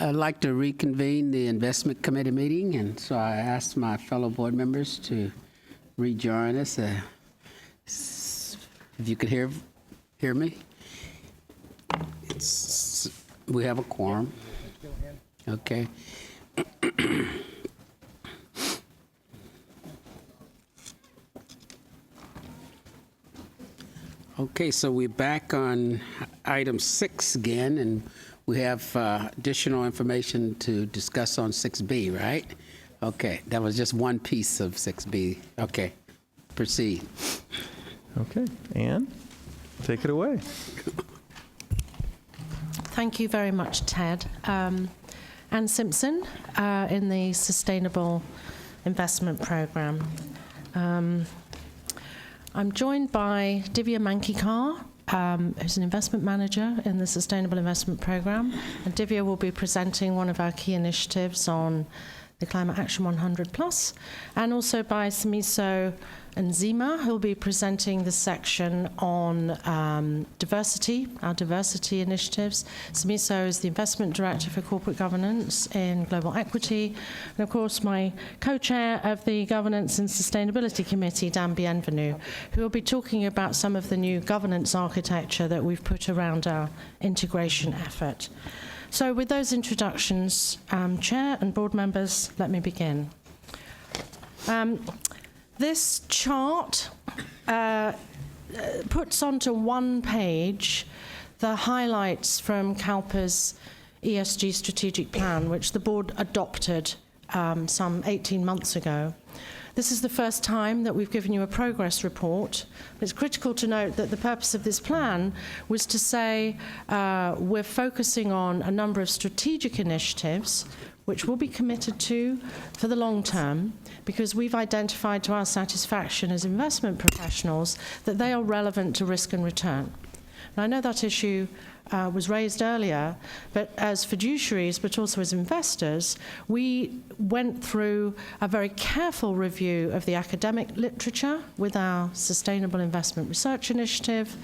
I'd like to reconvene the investment committee meeting, and so I asked my fellow board members to rejoin us. If you could hear me, we have a quorum. Okay. Okay, so we're back on item 6 again, and we have additional information to discuss on 6B, right? Okay, that was just one piece of 6B. Okay, proceed. Okay, Anne, take it away. Thank you very much, Ted. Anne Simpson in the Sustainable Investment Programme. I'm joined by Divya Mankikar, who's an investment manager in the Sustainable Investment Programme. And Divya will be presenting one of our key initiatives on the Climate Action 100+, and also by Samiso and Zima, who'll be presenting the section on diversity, our diversity initiatives. Samiso is the Investment Director for Corporate Governance in Global Equity, and of course my co-chair of the Governance and Sustainability Committee, Dan Bienvenu, who will be talking about some of the new governance architecture that we've put around our integration effort. So with those introductions, Chair and board members, let me begin. This chart puts onto one page the highlights from CalPERS ESG Strategic Plan, which the board adopted some 18 months ago. This is the first time that we've given you a progress report. It's critical to note that the purpose of this plan was to say we're focusing on a number of strategic initiatives which we'll be committed to for the long term, because we've identified to our satisfaction as investment professionals that they are relevant to risk and return. And I know that issue was raised earlier, but as fiduciaries, but also as investors, we went through a very careful review of the academic literature with our Sustainable Investment Research Initiative.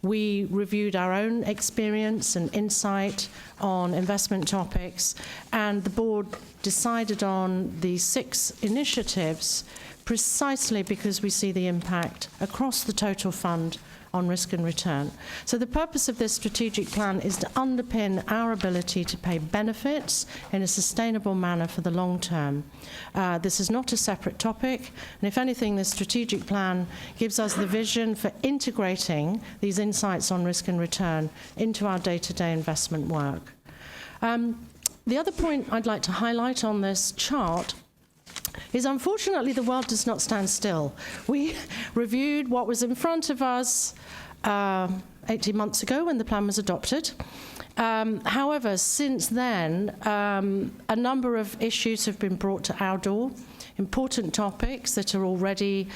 We reviewed our own experience and insight on investment topics, and the board decided on the 6 initiatives precisely because we see the impact across the total fund on risk and return. So the purpose of this strategic plan is to underpin our ability to pay benefits in a sustainable manner for the long term. This is not a separate topic, and if anything, this strategic plan gives us the vision for integrating these insights on risk and return into our day-to-day investment work. The other point I'd like to highlight on this chart is, unfortunately, the world does not stand still. We reviewed what was in front of us 18 months ago when the plan was adopted. However, since then, a number of issues have been brought to our door, important topics that are already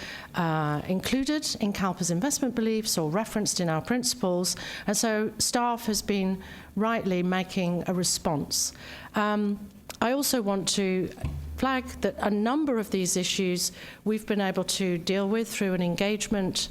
included in CalPERS investment beliefs or referenced in our principles, and so staff has been rightly making a response. I also want to flag that a number of these issues we've been able to deal with through an engagement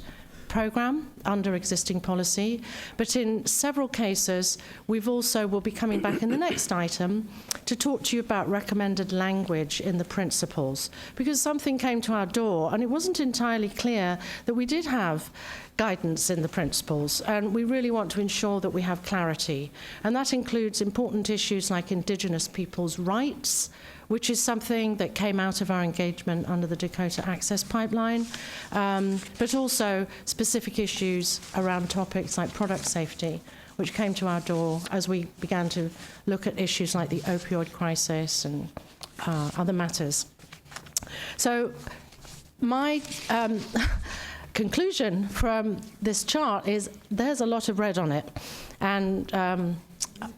program under existing policy, but in several cases we've also will be coming back in the next item to talk to you about recommended language in the principles, because something came to our door and it wasn't entirely clear that we did have guidance in the principles, and we really want to ensure that we have clarity, and that includes important issues like Indigenous people's rights, which is something that came out of our engagement under the Dakota Access Pipeline, but also specific issues around topics like product safety, which came to our door as we began to look at issues like the opioid crisis and other matters. So my conclusion from this chart is there's a lot of red on it, and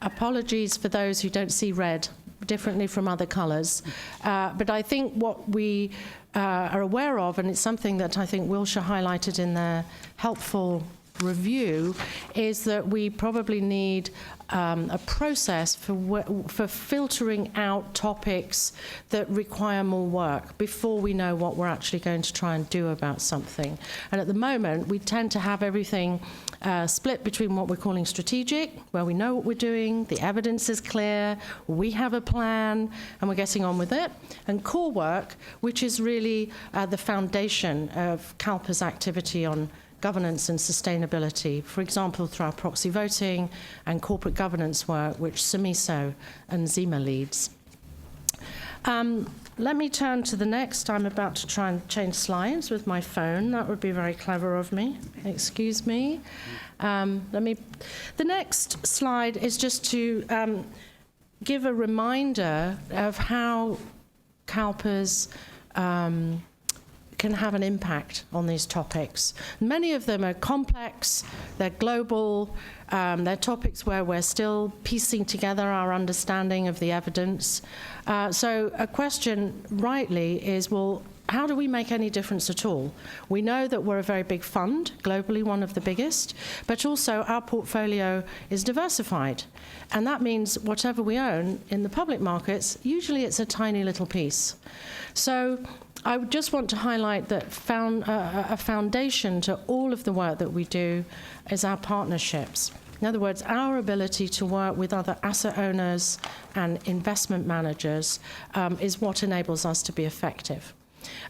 apologies for those who don't see red differently from other colours. But I think what we are aware of, and it's something that I think Wilshire highlighted in their helpful review is that we probably need a process for filtering out topics that require more work before we know what we're actually going to try and do about something. And at the moment, we tend to have everything split between what we're calling strategic, where we know what we're doing, the evidence is clear, we have a plan, and we're getting on with it, and core work, which is really the foundation of CalPERS activity on governance and sustainability, for example, through our proxy voting and corporate governance work, which Samiso and Zima leads. Let me turn to the next. I'm about to try and change slides with my phone. That would be very clever of me. Excuse me. The next slide is just to give a reminder of how CalPERS can have an impact on these topics. Many of them are complex, they're global, they're topics where we're still piecing together our understanding of the evidence. So a question, rightly, is, well, how do we make any difference at all? We know that we're a very big fund, globally one of the biggest, but also our portfolio is diversified. And that means whatever we own in the public markets, usually it's a tiny little piece. So I would just want to highlight that a foundation to all of the work that we do is our partnerships. In other words, our ability to work with other asset owners and investment managers is what enables us to be effective.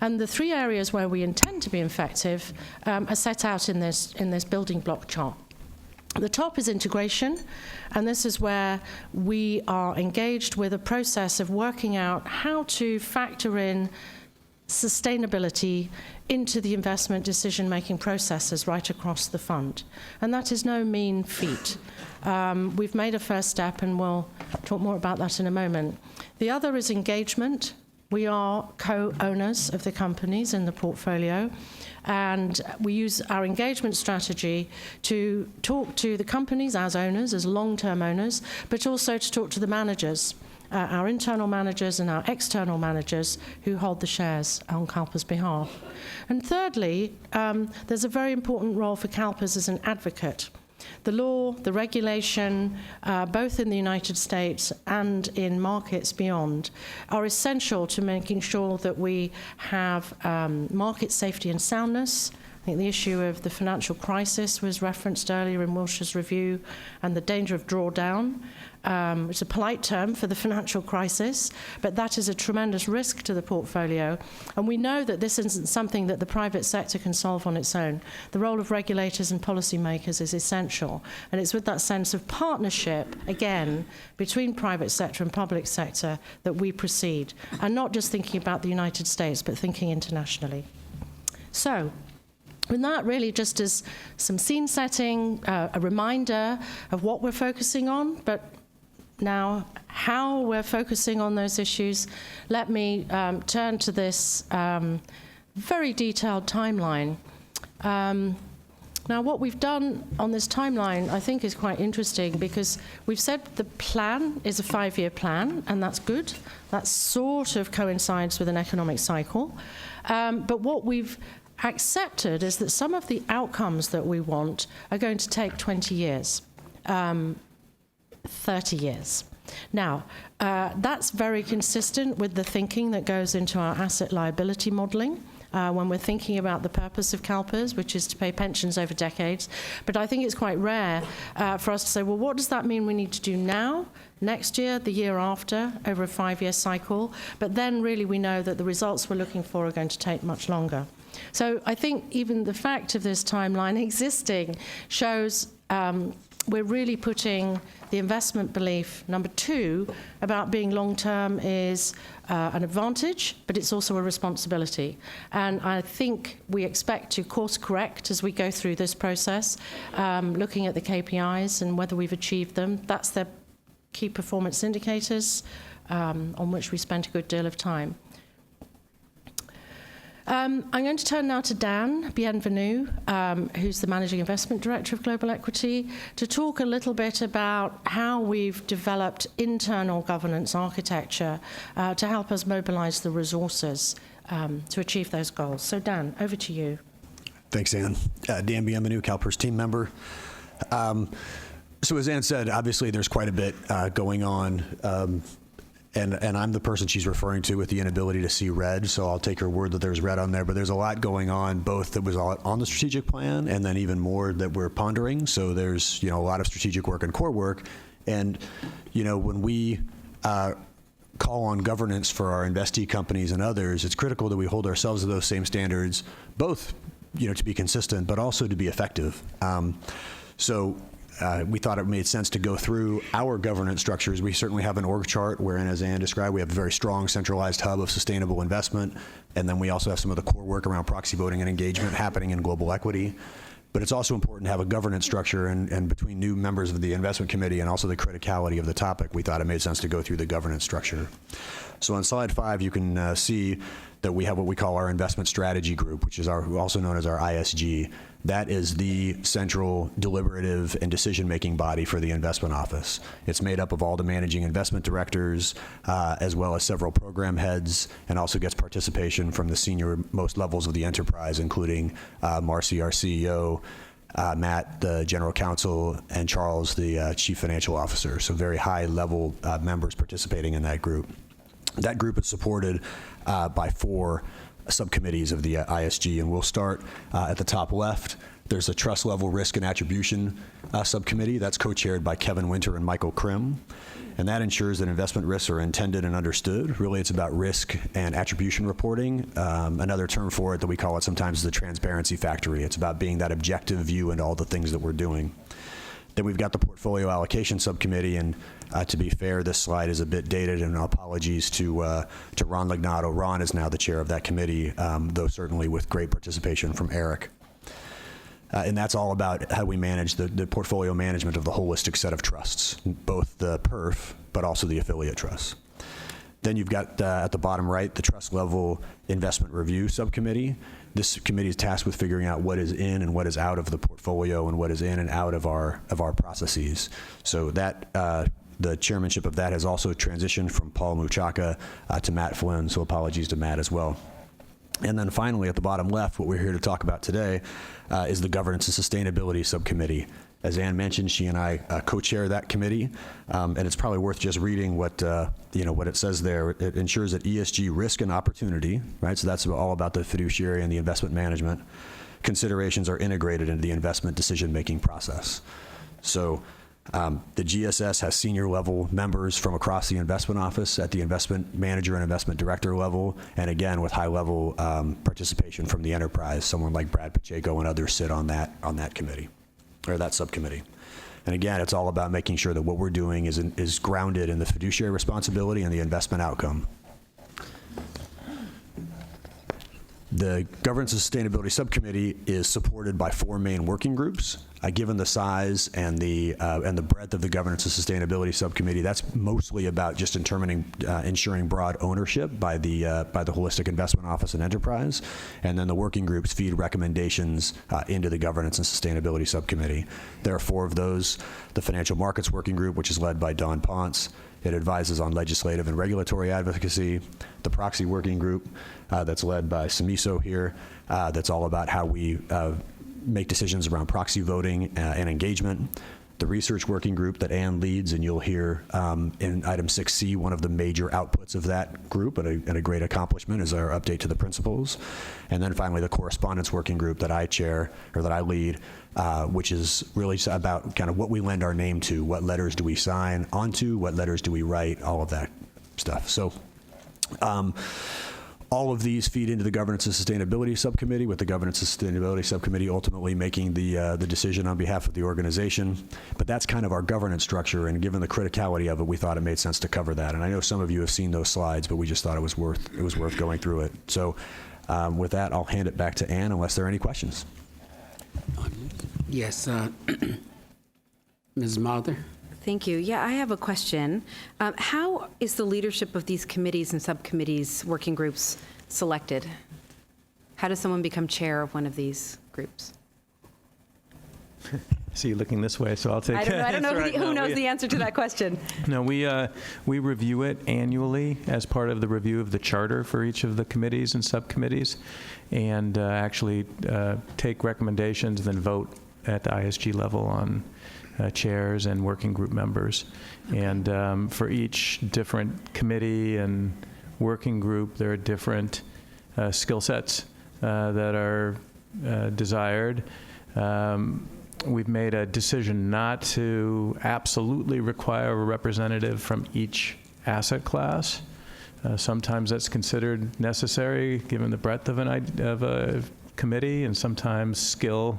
And the three areas where we intend to be effective are set out in this building block chart. The top is integration, and this is where we are engaged with a process of working out how to factor in sustainability into the investment decision-making processes right across the fund. And that is no mean feat. We've made a first step, and we'll talk more about that in a moment. The other is engagement. We are co-owners of the companies in the portfolio, and we use our engagement strategy to talk to the companies as owners, as long-term owners, but also to talk to the managers, our internal managers and our external managers who hold the shares on CalPERS' behalf. And thirdly, there's a very important role for CalPERS as an advocate. The law, the regulation, both in the United States and in markets beyond, are essential to making sure that we have market safety and soundness. I think the issue of the financial crisis was referenced earlier in Wilshire's review, and the danger of drawdown. It's a polite term for the financial crisis, but that is a tremendous risk to the portfolio. And we know that this isn't something that the private sector can solve on its own. The role of regulators and policymakers is essential. And it's with that sense of partnership, again, between private sector and public sector that we proceed. And not just thinking about the United States, but thinking internationally. So, and that really just is some scene setting, a reminder of what we're focusing on, but now how we're focusing on those issues. Let me turn to this very detailed timeline. Now, what we've done on this timeline, I think, is quite interesting, because we've said the plan is a 5-year plan, and that's good. That sort of coincides with an economic cycle. But what we've accepted is that some of the outcomes that we want are going to take 20 years, 30 years. Now, that's very consistent with the thinking that goes into our asset liability modeling when we're thinking about the purpose of CalPERS, which is to pay pensions over decades. But I think it's quite rare for us to say, well, what does that mean we need to do now, next year, the year after, over a 5-year cycle? But then really we know that the results we're looking for are going to take much longer. So I think even the fact of this timeline existing shows we're really putting the investment belief, number 2, about being long-term is an advantage, but it's also a responsibility. And I think we expect to course correct as we go through this process, looking at the KPIs and whether we've achieved them. That's the key performance indicators on which we spent a good deal of time. I'm going to turn now to Dan Bienvenu, who's the Managing Investment Director of Global Equity, to talk a little bit about how we've developed internal governance architecture to help us mobilize the resources to achieve those goals. So Dan, over to you. Thanks, Ann. Dan Bienvenu, CalPERS team member. So as Ann said, obviously there's quite a bit going on, and I'm the person she's referring to with the inability to see red, so I'll take her word that there's red on there, but there's a lot going on, both that was on the strategic plan and then even more that we're pondering. So there's, a lot of strategic work and core work. And, when we call on governance for our investee companies and others, it's critical that we hold ourselves to those same standards, both, to be consistent, but also to be effective. We thought it made sense to go through our governance structures. We certainly have an org chart wherein, as Ann described, we have a very strong centralized hub of sustainable investment. And then we also have some of the core work around proxy voting and engagement happening in global equity. But it's also important to have a governance structure, and between new members of the investment committee and also the criticality of the topic, we thought it made sense to go through the governance structure. So on slide 5, you can see that we have what we call our investment strategy group, which is also known as our ISG. That is the central deliberative and decision-making body for the investment office. It's made up of all the managing investment directors, as well as several program heads, and also gets participation from the senior most levels of the enterprise, including Marcy, our CEO, Matt, the general counsel, and Charles, the chief financial officer. So very high-level members participating in that group. That group is supported by 4 subcommittees of the ISG, and we'll start at the top left. There's a trust level risk and attribution subcommittee that's co-chaired by Kevin Winter and Michael Krim, and that ensures that investment risks are intended and understood. Really, it's about risk and attribution reporting. Another term for it that we call it sometimes is the transparency factory. It's about being that objective view into all the things that we're doing. Then we've got the portfolio allocation subcommittee, and to be fair, this slide is a bit dated, and apologies to Ron Lignato. Ron is now the chair of that committee, though certainly with great participation from Eric. And that's all about how we manage the portfolio management of the holistic set of trusts, both the PERF, but also the affiliate trusts. Then you've got, at the bottom right, the trust level investment review subcommittee. This committee is tasked with figuring out what is in and what is out of the portfolio and what is in and out of our processes. So that the chairmanship of that has also transitioned from Paul Muchaka to Matt Flynn, so apologies to Matt as well. And then finally, at the bottom left, what we're here to talk about today is the governance and sustainability subcommittee. As Ann mentioned, she and I co-chair that committee, and it's probably worth just reading what what it says there. It ensures that ESG risk and opportunity, right? So that's all about the fiduciary and the investment management considerations are integrated into the investment decision-making process. So the GSS has senior level members from across the investment office at the investment manager and investment director level, and again with high level participation from the enterprise. Someone like Brad Pacheco and others sit on that committee, or that subcommittee. And again, it's all about making sure that what we're doing is grounded in the fiduciary responsibility and the investment outcome. The Governance and Sustainability Subcommittee is supported by 4 main working groups. Given the size and the breadth of the Governance and Sustainability Subcommittee, that's mostly about just ensuring broad ownership by the Holistic Investment Office and Enterprise, and then the working groups feed recommendations into the Governance and Sustainability Subcommittee. There are 4 of those. The Financial Markets Working Group, which is led by Don Ponce. It advises on legislative and regulatory advocacy. The Proxy Working Group, that's led by Samiso here, that's all about how we make decisions around proxy voting and engagement. The Research Working Group that Ann leads, and you'll hear in item 6C, one of the major outputs of that group and a great accomplishment is our update to the principles. And then finally, the Correspondence Working Group that I chair, or that I lead, which is really about kind of what we lend our name to, what letters do we sign onto, what letters do we write, all of that stuff. So all of these feed into the Governance and Sustainability Subcommittee, with the Governance and Sustainability Subcommittee ultimately making the decision on behalf of the organization. But that's kind of our governance structure, and given the criticality of it, we thought it made sense to cover that. And I know some of you have seen those slides, but we just thought it was worth going through it. So with that, I'll hand it back to Ann, unless there are any questions. Yes, Ms. Mather? Thank you. Yeah, I have a question. How is the leadership of these committees and subcommittees, working groups, selected? How does someone become chair of one of these groups? See you looking this way, so I'll take it. I don't know That's who right. No, knows the answer to that question. No, we review it annually as part of the review of the charter for each of the committees and subcommittees, and actually take recommendations and then vote at the ISG level on chairs and working group members. And for each different committee and working group, there are different skill sets that are desired. We've made a decision not to absolutely require a representative from each asset class. Sometimes that's considered necessary given the breadth of a committee, and sometimes skill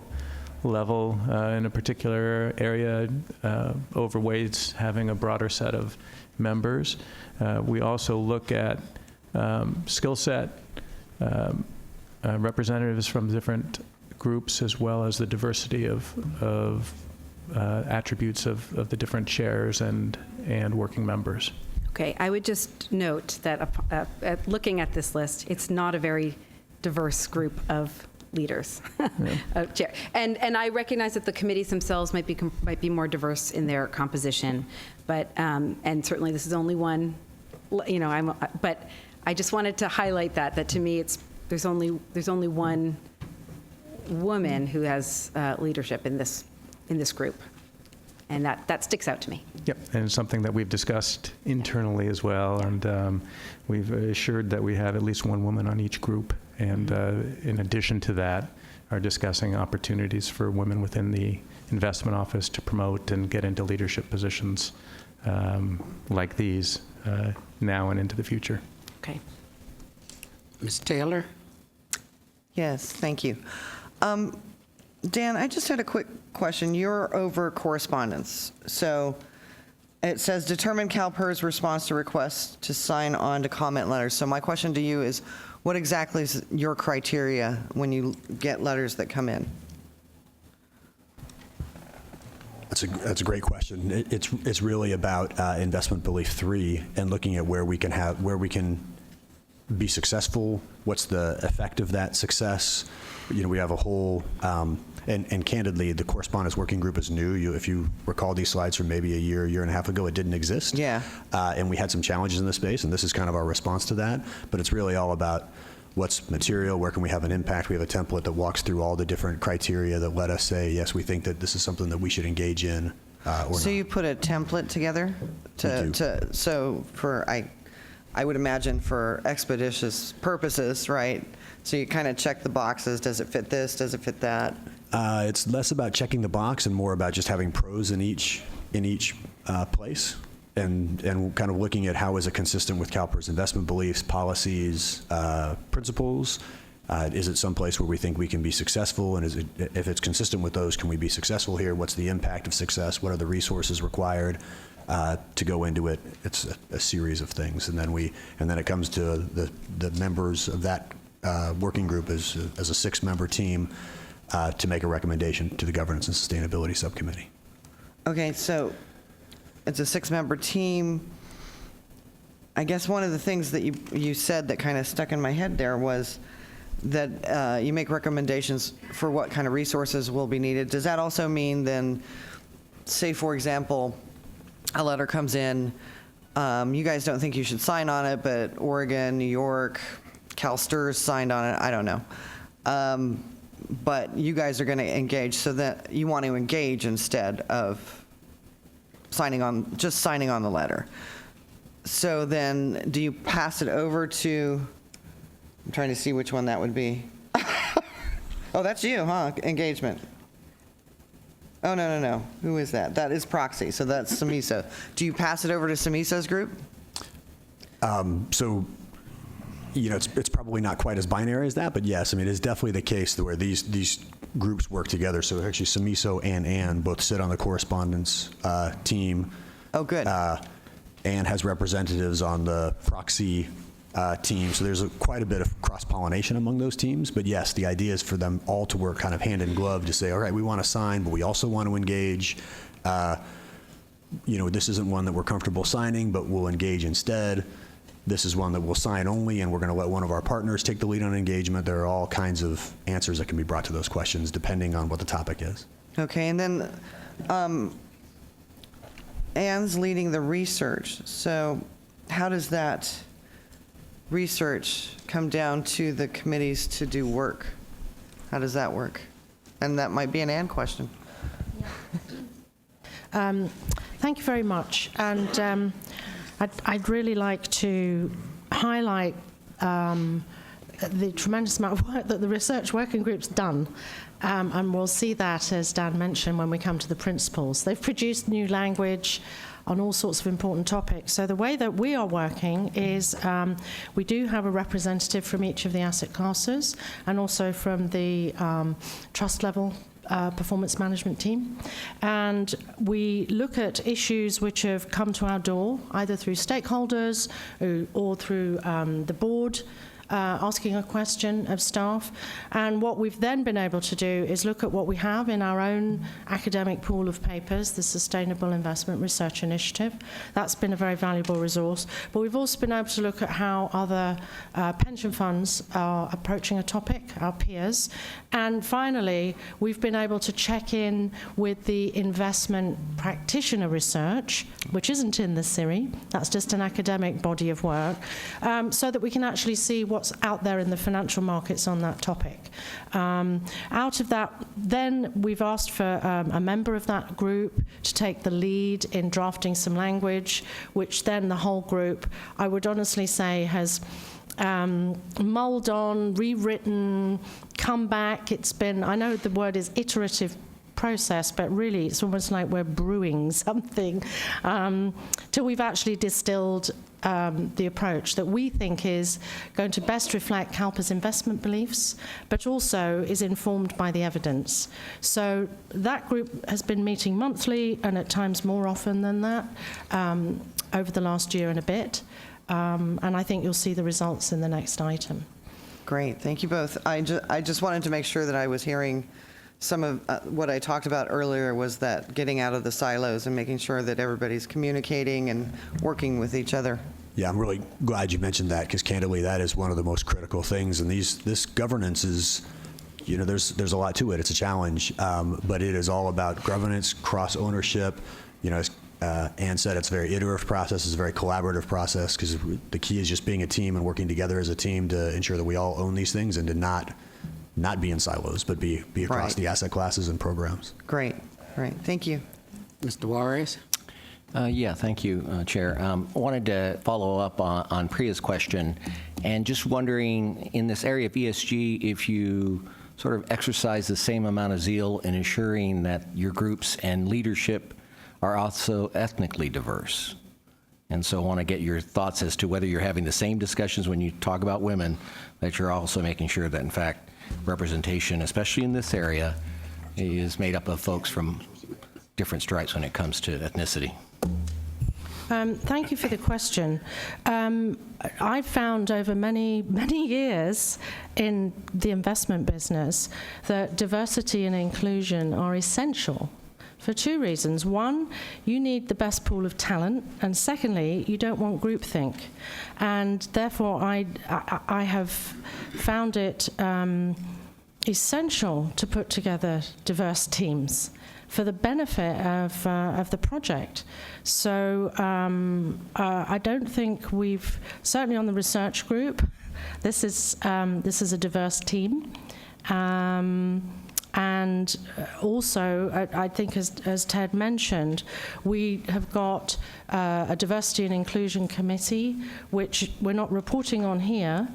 level in a particular area overweights having a broader set of members. We also look at skill set representatives from different groups, as well as the diversity of attributes of the different chairs and working members. Okay, I would just note that looking at this list, it's not a very diverse group of leaders. Chair. And I recognize that the committees themselves might be more diverse in their composition, but and certainly this is only one, but I just wanted to highlight that to me there's only one woman who has leadership in this group, and that sticks out to me. Yep, and it's something that we've discussed internally as well, and we've assured that we have at least one woman on each group, and in addition to that, are discussing opportunities for women within the investment office to promote and get into leadership positions like these now and into the future. Okay. Ms. Taylor? Yes, thank you. Dan, I just had a quick question. You're over correspondence. So it says determine CalPERS response to requests to sign on to comment letters. So my question to you is, what exactly is your criteria when you get letters that come in? That's a great question. It's really about investment belief 3 and looking at where we can be successful. What's the effect of that success? We have a whole, and candidly, the Correspondence Working Group is new. If you recall these slides from maybe a year and a half ago, it didn't exist. Yeah. And we had some challenges in this space, and this is kind of our response to that. But it's really all about what's material, where can we have an impact. We have a template that walks through all the different criteria that let us say, yes, we think that this is something that we should engage in or So not. you put a template together so for, I would imagine for expeditious purposes, right? So you kind of check the boxes. Does it fit this? Does it fit that? It's less about checking the box and more about just having pros in each place, and kind of looking at how is it consistent with CalPERS investment beliefs, policies, principles. Is it someplace where we think we can be successful, and if it's consistent with those, can we be successful here? What's the impact of success? What are the resources required to go into it? It's a series of things, and then it comes to the members of that working group as a 6-member team to make a recommendation to the Governance and Sustainability Subcommittee. Okay, so it's a 6-member team. I guess one of the things that you said that kind of stuck in my head there was that you make recommendations for what kind of resources will be needed. Does that also mean then, say for example, a letter comes in, you guys don't think you should sign on it, but Oregon, New York, CalSTRS signed on it, I don't know. But you guys are going to engage, so that you want to engage instead of signing on the letter. So then do you pass it over to, I'm trying to see which one that would be. Oh, that's you, huh? Engagement. Oh, no. Who is that? That is Proxy, so that's Samiso. Do you pass it over to Samiso's group? So, it's probably not quite as binary as that, but yes, it's definitely the case where these groups work together. So actually, Samiso and Ann both sit on the Correspondence team. Oh, good. Ann has representatives on the Proxy team, so there's quite a bit of cross-pollination among those teams. But yes, the idea is for them all to work kind of hand in glove to say, all right, we want to sign, but we also want to engage. This isn't one that we're comfortable signing, but we'll engage instead. This is one that we'll sign only, and we're going to let one of our partners take the lead on engagement. There are all kinds of answers that can be brought to those questions depending on what the topic is. Okay, and then Anne's leading the research. So how does that research come down to the committees to do work? How does that work? And that might be an Anne question. Thank you very much. And I'd really like to highlight the tremendous amount of work that the research working group's done. And we'll see that, as Dan mentioned, when we come to the principles. They've produced new language on all sorts of important topics. So the way that we are working is we do have a representative from each of the asset classes and also from the trust level performance management team. And we look at issues which have come to our door, either through stakeholders or through the board, asking a question of staff. And what we've then been able to do is look at what we have in our own academic pool of papers, the Sustainable Investment Research Initiative. That's been a very valuable resource. But we've also been able to look at how other pension funds are approaching a topic, our peers. And finally, we've been able to check in with the investment practitioner research, which isn't in the CIRI. That's just an academic body of work, so that we can actually see what's out there in the financial markets on that topic. Out of that, then we've asked for a member of that group to take the lead in drafting some language, which then the whole group, I would honestly say, has mulled on, rewritten, come back. It's been, I know the word is iterative process, but really it's almost like we're brewing something till we've actually distilled the approach that we think is going to best reflect CalPERS investment beliefs, but also is informed by the evidence. So that group has been meeting monthly and at times more often than that over the last year and a bit. And I think you'll see the results in the next item. Great, thank you both. I just wanted to make sure that I was hearing some of what I talked about earlier, was that getting out of the silos and making sure that everybody's communicating and working with each other. Yeah, I'm really glad you mentioned that, because candidly, that is one of the most critical things. And this governance is, you know, there's a lot to it. It's a challenge, but it is all about governance, cross ownership. You know, as Anne said, it's a very iterative process. It's a very collaborative process, because the key is just being a team and working together as a team to ensure that we all own these things and to not be in silos, but be across the asset classes and programs. Great, thank you. Mr. Juarez? Yeah, thank you, Chair. I wanted to follow up on Priya's question, and just wondering, in this area of ESG, if you sort of exercise the same amount of zeal in ensuring that your groups and leadership are also ethnically diverse. And so I want to get your thoughts as to whether you're having the same discussions when you talk about women, that you're also making sure that, in fact, representation, especially in this area, is made up of folks from different stripes when it comes to ethnicity. Thank you for the question. I've found over many, many years in the investment business that diversity and inclusion are essential for two reasons. One, you need the best pool of talent, and secondly, you don't want groupthink. And therefore, I have found it essential to put together diverse teams for the benefit of the project. So I don't think we've, certainly on the research group, this is a diverse team. And also, I think, as Ted mentioned, we have got a diversity and inclusion committee, which we're not reporting on here.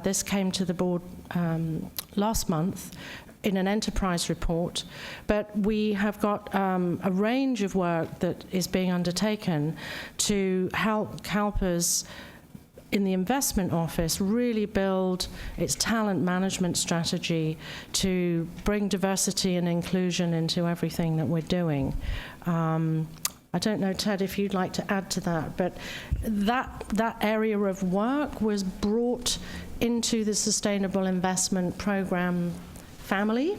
This came to the board last month in an enterprise report. But we have got a range of work that is being undertaken to help CalPERS in the investment office really build its talent management strategy to bring diversity and inclusion into everything that we're doing. I don't know, Ted, if you'd like to add to that, but that area of work was brought into the Sustainable Investment Program family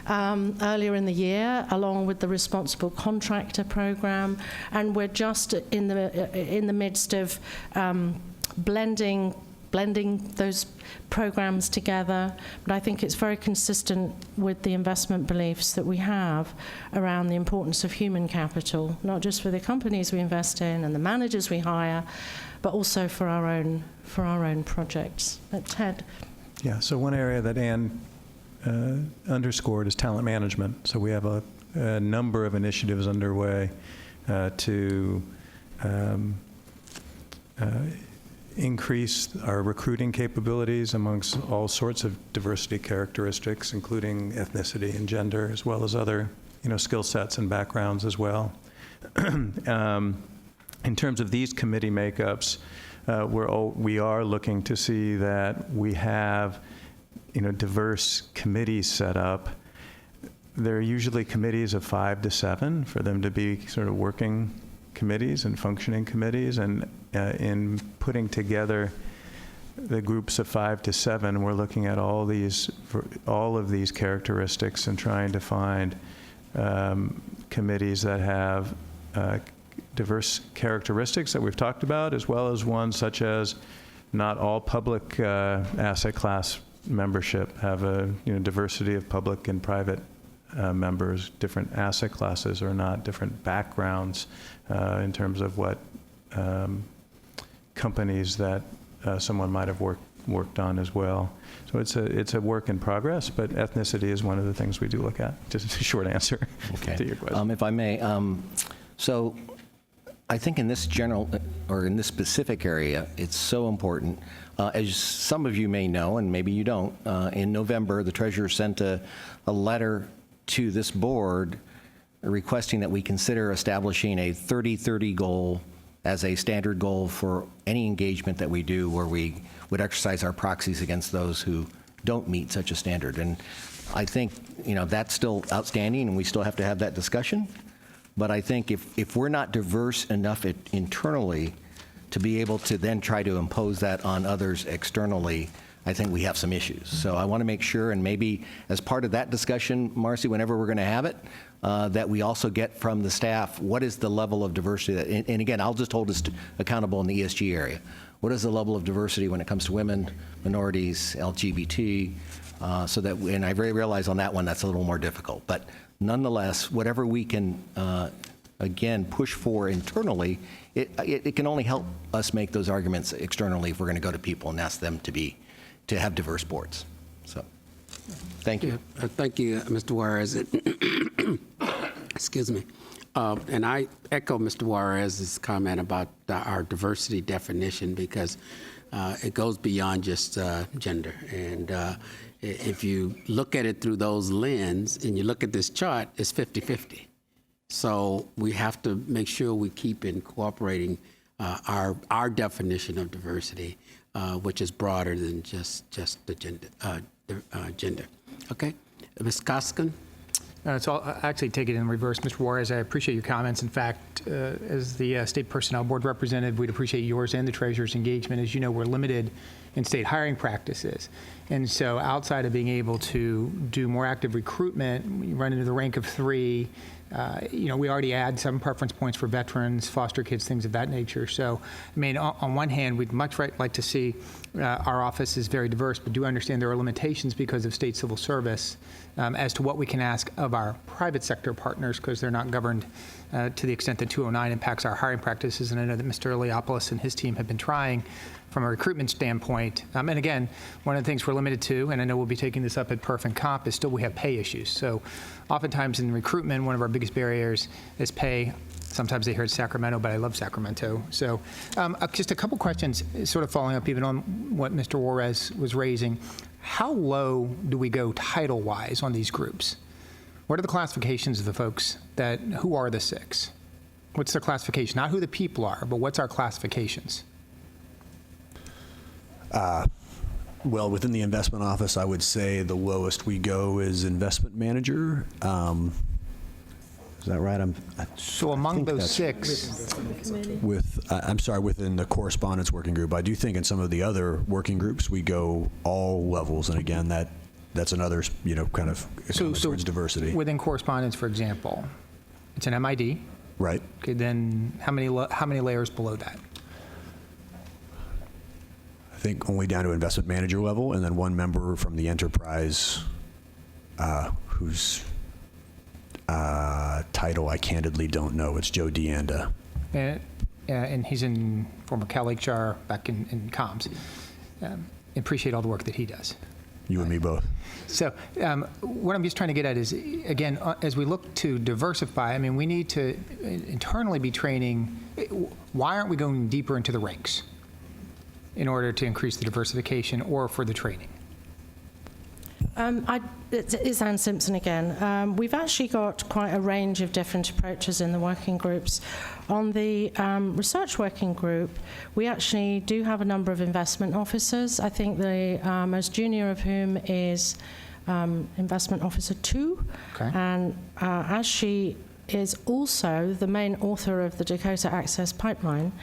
earlier in the year, along with the Responsible Contractor Program, and we're just in the midst of blending blending those programs together. But I think it's very consistent with the investment beliefs that we have around the importance of human capital, not just for the companies we invest in and the managers we hire, but also for our own projects. But Ted. Yeah, so one area that Anne underscored is talent management. So we have a number of initiatives underway to increase our recruiting capabilities amongst all sorts of diversity characteristics, including ethnicity and gender, as well as other, skill sets and backgrounds as well. In terms of these committee makeups, we are looking to see that we have, diverse committees set up. They're usually committees of 5 to 7 for them to be sort of working committees and functioning committees. And in putting together the groups of 5 to 7, we're looking at all of these characteristics and trying to find committees that have diverse characteristics that we've talked about, as well as ones such as not all public asset class membership have a diversity of public and private members, different asset classes or not, different backgrounds in terms of what companies that someone might have worked on as well. So it's a work in progress, but ethnicity is one of the things we do look at. Just a short answer to your question. If I may, so I think in this general or in this specific area, it's so important. As some of you may know, and maybe you don't, in November, the Treasurer sent a letter to this board requesting that we consider establishing a 30-30 goal as a standard goal for any engagement that we do where we would exercise our proxies against those who don't meet such a standard. And I think, that's still outstanding and we still have to have that discussion. But I think if we're not diverse enough internally to be able to then try to impose that on others externally, I think we have some issues. So I want to make sure, and maybe as part of that discussion, Marcy, whenever we're going to have it, that we also get from the staff, what is the level of diversity? And again, I'll just hold us accountable in the ESG area. What is the level of diversity when it comes to women, minorities, LGBT? So that, and I realize on that one, that's a little more difficult. But nonetheless, whatever we can, again, push for internally, it can only help us make those arguments externally if we're going to go to people and ask them to have diverse boards. So, thank you. Thank you, Mr. Juarez. Excuse me. And I echo Mr. Juarez's comment about our diversity definition because it goes beyond just gender. And if you look at it through those lens and you look at this chart, it's 50-50. So we have to make sure we keep incorporating our definition of diversity, which is broader than just the gender. Okay, Ms. Koskin? So I'll actually take it in reverse. Mr. Juarez, I appreciate your comments. In fact, as the State Personnel Board representative, we'd appreciate yours and the Treasurer's engagement. As you know, we're limited in state hiring practices. And so outside of being able to do more active recruitment, we run into the rank of 3. We already add some preference points for veterans, foster kids, things of that nature. So, I mean, on one hand, we'd much like to see our office is very diverse, but do understand there are limitations because of state civil service as to what we can ask of our private sector partners because they're not governed to the extent that 209 impacts our hiring practices. And I know that Mr. Eliopoulos and his team have been trying from a recruitment standpoint. And again, one of the things we're limited to, and I know we'll be taking this up at Perf and Comp, is still we have pay issues. So oftentimes in recruitment, one of our biggest barriers is pay. Sometimes they hear it's Sacramento, but I love Sacramento. So just a couple questions sort of following up even on what Mr. Juarez was raising. How low do we go title-wise on these groups? What are the classifications of the folks who are the 6? What's their classification? Not who the people are, but what's our classifications? Well, within the investment office, I would say the lowest we go is investment manager. Is that right? So among those 6, within the correspondence working group, I do think in some of the other working groups we go all levels, and again, that's another kind of towards diversity. Within correspondence, for example, it's an MID. Right. Okay, then how many layers below that? I think only down to investment manager level, and then one member from the enterprise whose title I candidly don't know. It's Joe DeAnda. And he's in former Cal HR back in comms. Appreciate all the work that he does. You and me both. So what I'm just trying to get at is, again, as we look to diversify, I mean, we need to internally be training. Why aren't we going deeper into the ranks in order to increase the diversification or for the training? It's Anne Simpson again. We've actually got quite a range of different approaches in the working groups. On the research working group, we actually do have a number of investment officers. I think the most junior of whom is Investment Officer 2. Okay. And as she is also the main author of the Dakota Access Pipeline,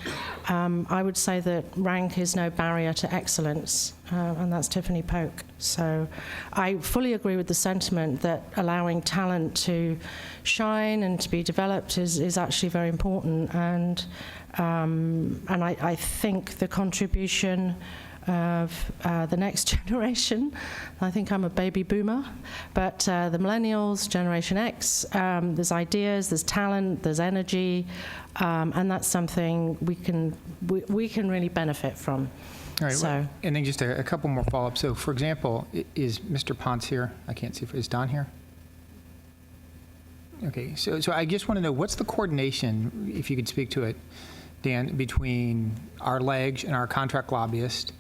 I would say that rank is no barrier to excellence, and that's Tiffany Polk. So I fully agree with the sentiment that allowing talent to shine and to be developed is actually very important, and I think the contribution of the next generation. I think I'm a baby boomer, but the millennials, Generation X, there's ideas, there's talent, there's energy, and that's something we can really benefit from. All right, So, well, and then just a couple more follow-ups. So, for example, is Mr. Ponce here? I can't see. Is Don here? Okay, so I just want to know, what's the coordination, if you could speak to it, Dan, between our legs and our contract lobbyist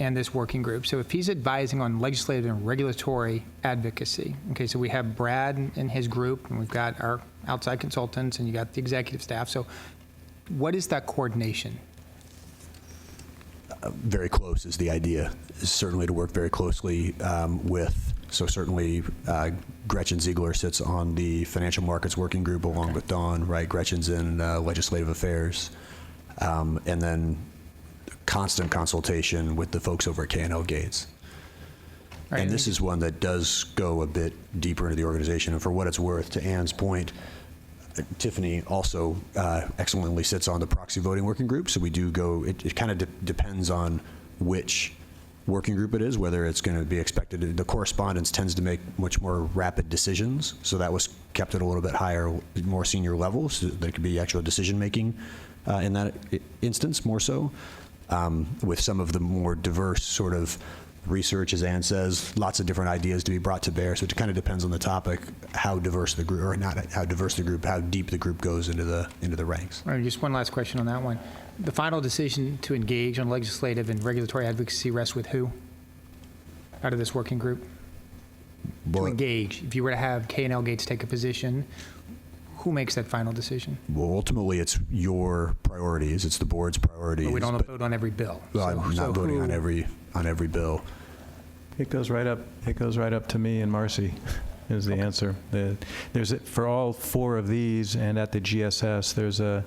and this working group? So if he's advising on legislative and regulatory advocacy, okay, so we have Brad and his group, and we've got our outside consultants, and you got the executive staff. So what is that coordination? Very close is the idea, is certainly to work very closely with, so certainly Gretchen Ziegler sits on the financial markets working group along with Dawn, right? Gretchen's in legislative affairs. And then constant consultation with the folks over at K&L Gates. Right. And this is one that does go a bit deeper into the organization. And for what it's worth, to Anne's point, Tiffany also excellently sits on the proxy voting working group. So we do go, it kind of depends on which working group it is, whether it's going to be expected. The correspondence tends to make much more rapid decisions. So that was kept at a little bit higher, more senior levels. So there could be actual decision making in that instance, more so. With some of the more diverse sort of research, as Anne says, lots of different ideas to be brought to bear. So it kind of depends on the topic, how diverse the group, or not how diverse the group, how deep the group goes into the ranks. All right, just one last question on that one. The final decision to engage on legislative and regulatory advocacy rests with who out of this working group? To engage, if you were to have K&L Gates take a position, who makes that final decision? Well, ultimately, it's your priorities. It's the board's priorities. But we don't vote on every bill. Well, I'm not voting on every bill. It goes right up to me and Marcy is the answer. There's for all four of these, and at the GSS, there's a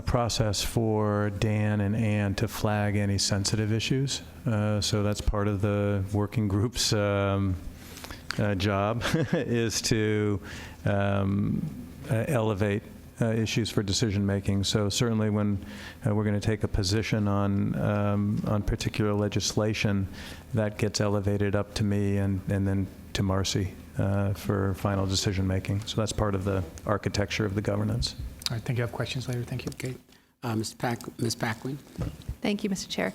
process for Dan and Ann to flag any sensitive issues. So that's part of the working group's job is to elevate issues for decision making. So certainly when we're going to take a position on particular legislation, that gets elevated up to me and then to Marcy for final decision making. So that's part of the architecture of the governance. All right, think you have questions later. Thank you. Okay. Ms. Paquin? Thank you, Mr. Chair.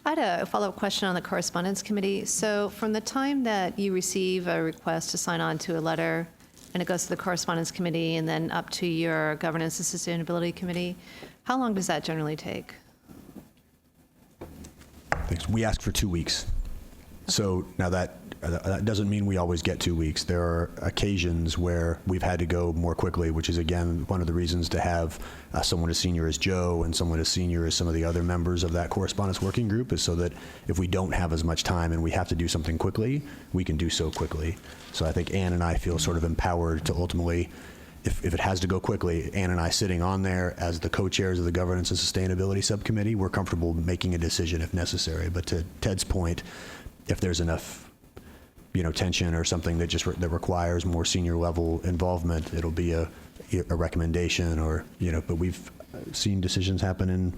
I had a follow-up question on the Correspondence Committee. So from the time that you receive a request to sign on to a letter, and it goes to the Correspondence Committee and then up to your Governance and Sustainability Committee, how long does that generally take? Thanks. We ask for 2 weeks. So now that doesn't mean we always get 2 weeks. There are occasions where we've had to go more quickly, which is, again, one of the reasons to have someone as senior as Joe and someone as senior as some of the other members of that correspondence working group, is so that if we don't have as much time and we have to do something quickly, we can do so quickly. So I think Ann and I feel sort of empowered to ultimately, if it has to go quickly, Ann and I sitting on there as the co-chairs of the Governance and Sustainability Subcommittee, we're comfortable making a decision if necessary. But to Ted's point, if there's enough tension or something that requires more senior level involvement, it'll be a recommendation, or but we've seen decisions happen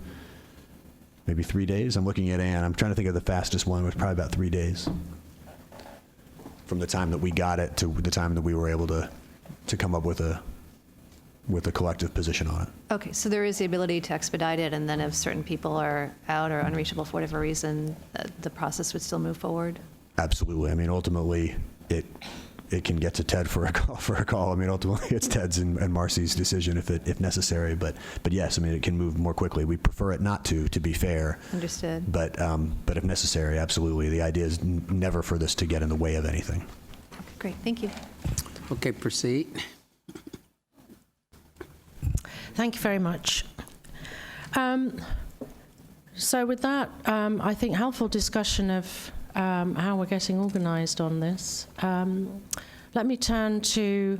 maybe 3 days. I'm looking at Ann. I'm trying to think of the fastest one. It was probably about 3 days from the time that we got it to the time that we were able to come up with a collective position on it. Okay, so there is the ability to expedite it, and then if certain people are out or unreachable for whatever reason, the process would still move forward? Absolutely. I mean, ultimately, it can get to Ted for a call. I mean, ultimately, it's Ted's and Marcy's decision if necessary. But yes, I mean, it can move more quickly. We prefer it not to be fair. Understood. But if necessary, absolutely. The idea is never for this to get in the way of anything. Okay, great, thank you. Okay, proceed. Thank you very much. So with that, I think helpful discussion of how we're getting organised on this. Let me turn to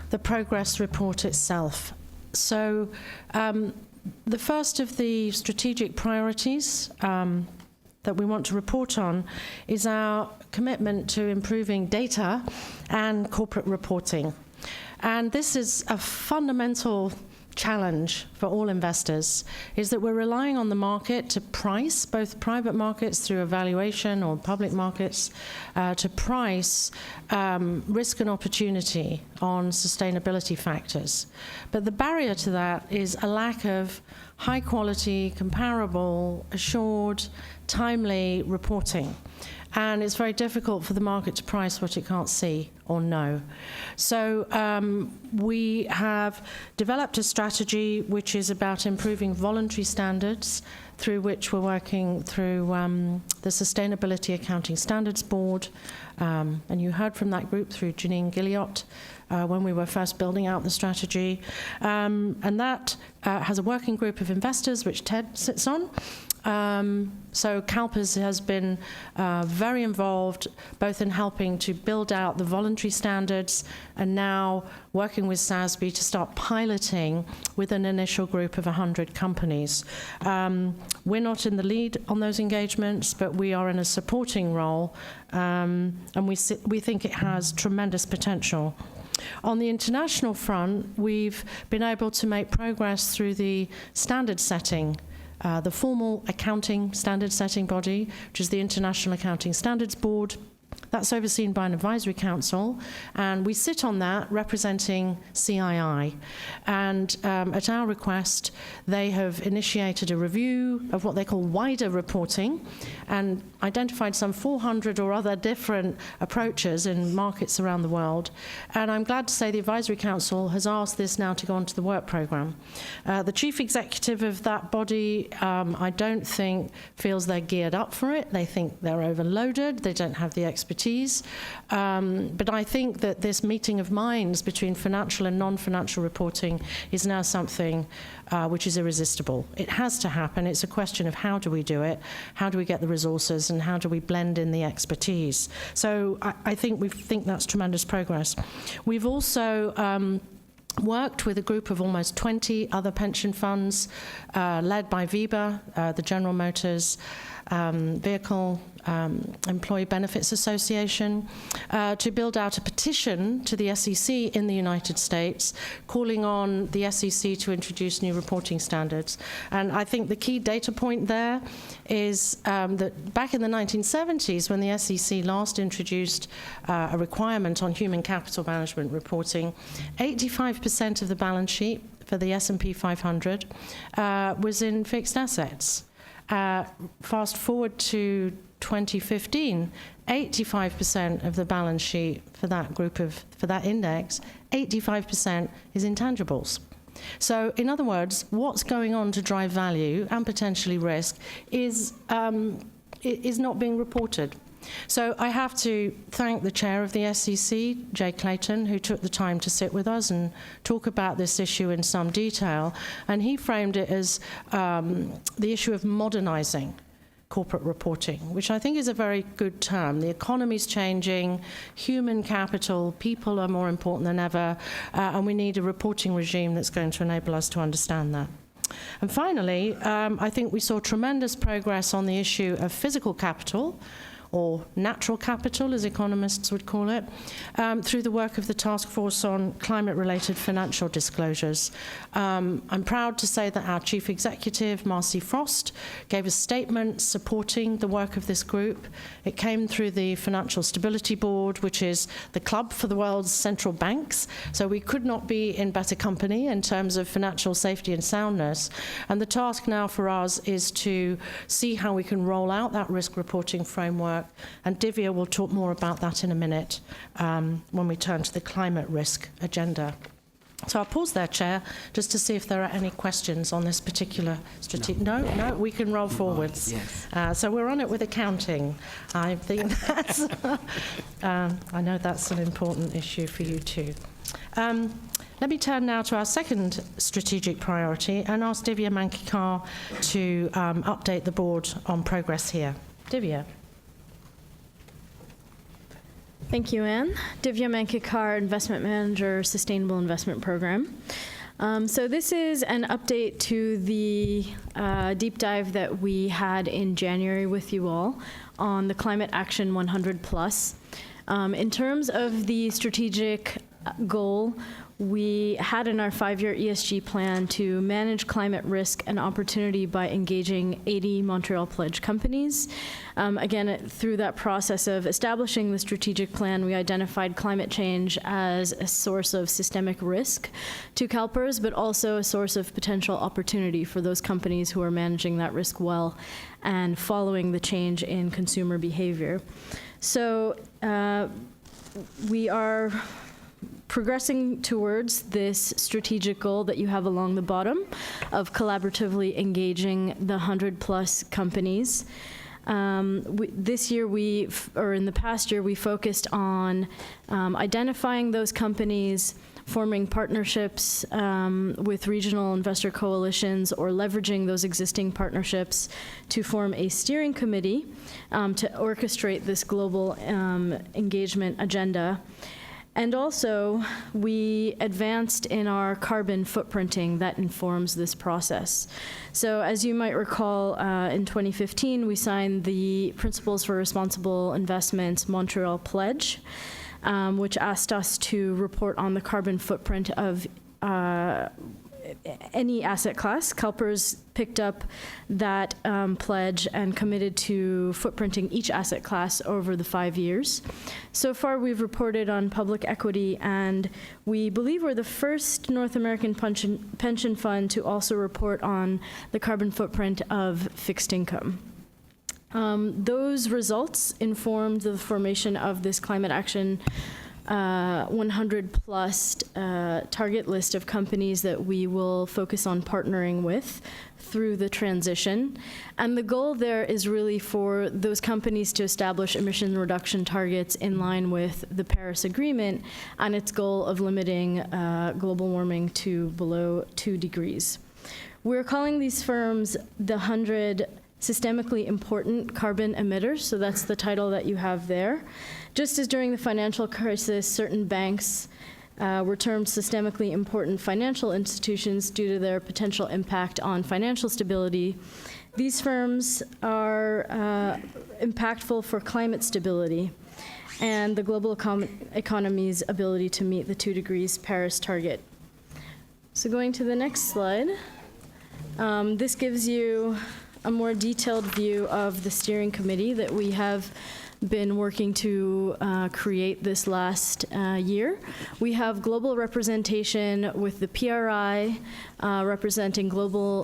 the progress report itself. So the first of the strategic priorities that we want to report on is our commitment to improving data and corporate reporting. And this is a fundamental challenge for all investors, is that we're relying on the market to price, both private markets through evaluation or public markets, to price risk and opportunity on sustainability factors. But the barrier to that is a lack of high quality, comparable, assured, timely reporting. And it's very difficult for the market to price what it can't see or know. So we have developed a strategy which is about improving voluntary standards, through which we're working through the Sustainability Accounting Standards Board. And you heard from that group through Janine Gilliott when we were first building out the strategy. And that has a working group of investors, which Ted sits on. So CalPERS has been very involved both in helping to build out the voluntary standards and now working with SASB to start piloting with an initial group of 100 companies. We're not in the lead on those engagements, but we are in a supporting role, and we think it has tremendous potential. On the international front, we've been able to make progress through the standard setting, the formal accounting standard setting body, which is the International Accounting Standards Board. That's overseen by an advisory council, and we sit on that representing CII. And at our request, they have initiated a review of what they call wider reporting and identified some 400 or other different approaches in markets around the world. And I'm glad to say the advisory council has asked this now to go onto the work program. The chief executive of that body, I don't think feels they're geared up for it. They think they're overloaded. They don't have the expertise. But I think that this meeting of minds between financial and non-financial reporting is now something which is irresistible. It has to happen. It's a question of how do we do it, how do we get the resources, and how do we blend in the expertise. So I think we think that's tremendous progress. We've also worked with a group of almost 20 other pension funds led by VEBA, the General Motors Vehicle Employee Benefits Association, to build out a petition to the SEC in the United States, calling on the SEC to introduce new reporting standards. And I think the key data point there is that back in the 1970s, when the SEC last introduced a requirement on human capital management reporting, 85% of the balance sheet for the S&P 500 was in fixed assets. Fast forward to 2015, 85% of the balance sheet for that index, 85% is intangibles. So in other words, what's going on to drive value and potentially risk is not being reported. So I have to thank the chair of the SEC, Jay Clayton, who took the time to sit with us and talk about this issue in some detail. And he framed it as the issue of modernizing corporate reporting, which I think is a very good term. The economy's changing, human capital, people are more important than ever, and we need a reporting regime that's going to enable us to understand that. And finally, I think we saw tremendous progress on the issue of physical capital, or natural capital, as economists would call it, through the work of the Task Force on Climate-Related Financial Disclosures. I'm proud to say that our Chief Executive, Marcy Frost, gave a statement supporting the work of this group. It came through the Financial Stability Board, which is the club for the world's central banks. So we could not be in better company in terms of financial safety and soundness. And the task now for us is to see how we can roll out that risk reporting framework. And Divya will talk more about that in a minute when we turn to the climate risk agenda. So I'll pause there, Chair, just to see if there are any questions on this particular strategic. No, we can roll forwards. Yes. So we're on it with accounting. I think that's, I know that's an important issue for you too. Let me turn now to our second strategic priority and ask Divya Mankikar to update the board on progress here. Divya. Thank you, Anne. Divya Mankikar, Investment Manager, Sustainable Investment Program. So this is an update to the deep dive that we had in January with you all on the Climate Action 100+. In terms of the strategic goal, we had in our 5-year ESG plan to manage climate risk and opportunity by engaging 80 Montreal Pledge companies. Again, through that process of establishing the strategic plan, we identified climate change as a source of systemic risk to CalPERS, but also a source of potential opportunity for those companies who are managing that risk well and following the change in consumer behavior. So we are progressing towards this strategic goal that you have along the bottom of collaboratively engaging the 100+ companies. This year, in the past year, we focused on identifying those companies, forming partnerships with regional investor coalitions, or leveraging those existing partnerships to form a steering committee to orchestrate this global engagement agenda. And also, we advanced in our carbon footprinting that informs this process. So as you might recall, in 2015, we signed the Principles for Responsible Investments Montreal Pledge, which asked us to report on the carbon footprint of any asset class. CalPERS picked up that pledge and committed to footprinting each asset class over the 5 years. So far, we've reported on public equity, and we believe we're the first North American pension fund to also report on the carbon footprint of fixed income. Those results informed the formation of this Climate Action 100+ target list of companies that we will focus on partnering with through the transition. And the goal there is really for those companies to establish emission reduction targets in line with the Paris Agreement and its goal of limiting global warming to below 2 degrees. We're calling these firms the 100 systemically important carbon emitters, so that's the title that you have there. Just as during the financial crisis, certain banks were termed systemically important financial institutions due to their potential impact on financial stability, these firms are impactful for climate stability and the global economy's ability to meet the 2 degrees Paris target. So going to the next slide, this gives you a more detailed view of the steering committee that we have been working to create this last year. We have global representation with the PRI representing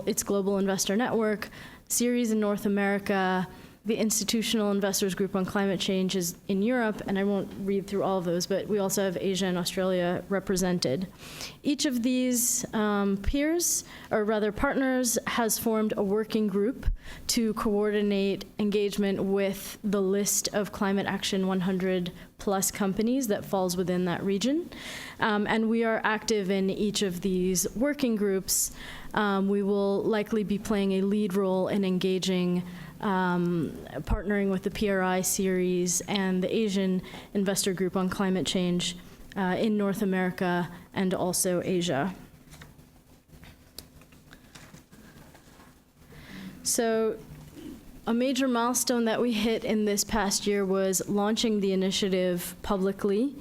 its global investor network, Ceres in North America, the Institutional Investors Group on Climate Change is in Europe, and I won't read through all of those, but we also have Asia and Australia represented. Each of these partners, has formed a working group to coordinate engagement with the list of Climate Action 100+ companies that falls within that region. And we are active in each of these working groups. We will likely be playing a lead role in engaging partnering with the PRI series and the Asian Investor Group on Climate Change in North America and also Asia. So A major milestone that we hit in this past year was launching the initiative publicly.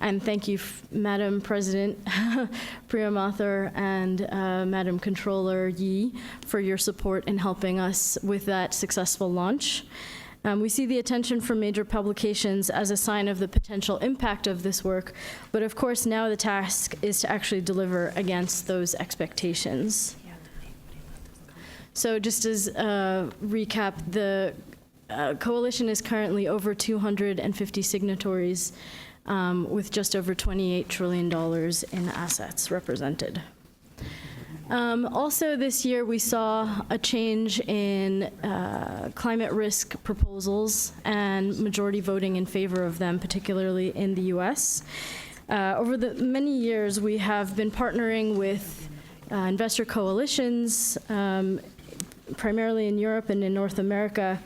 And thank you, Madam President Priya Mathur and Madam Controller Yi, for your support in helping us with that successful launch. We see the attention from major publications as a sign of the potential impact of this work, but of course now the task is to actually deliver against those expectations. So just as a recap, the coalition is currently over 250 signatories with just over $28 trillion in assets represented. Also this year we saw a change in climate risk proposals and majority voting in favor of them, particularly in the US. Over the many years we have been partnering with investor coalitions, primarily in Europe and in North America,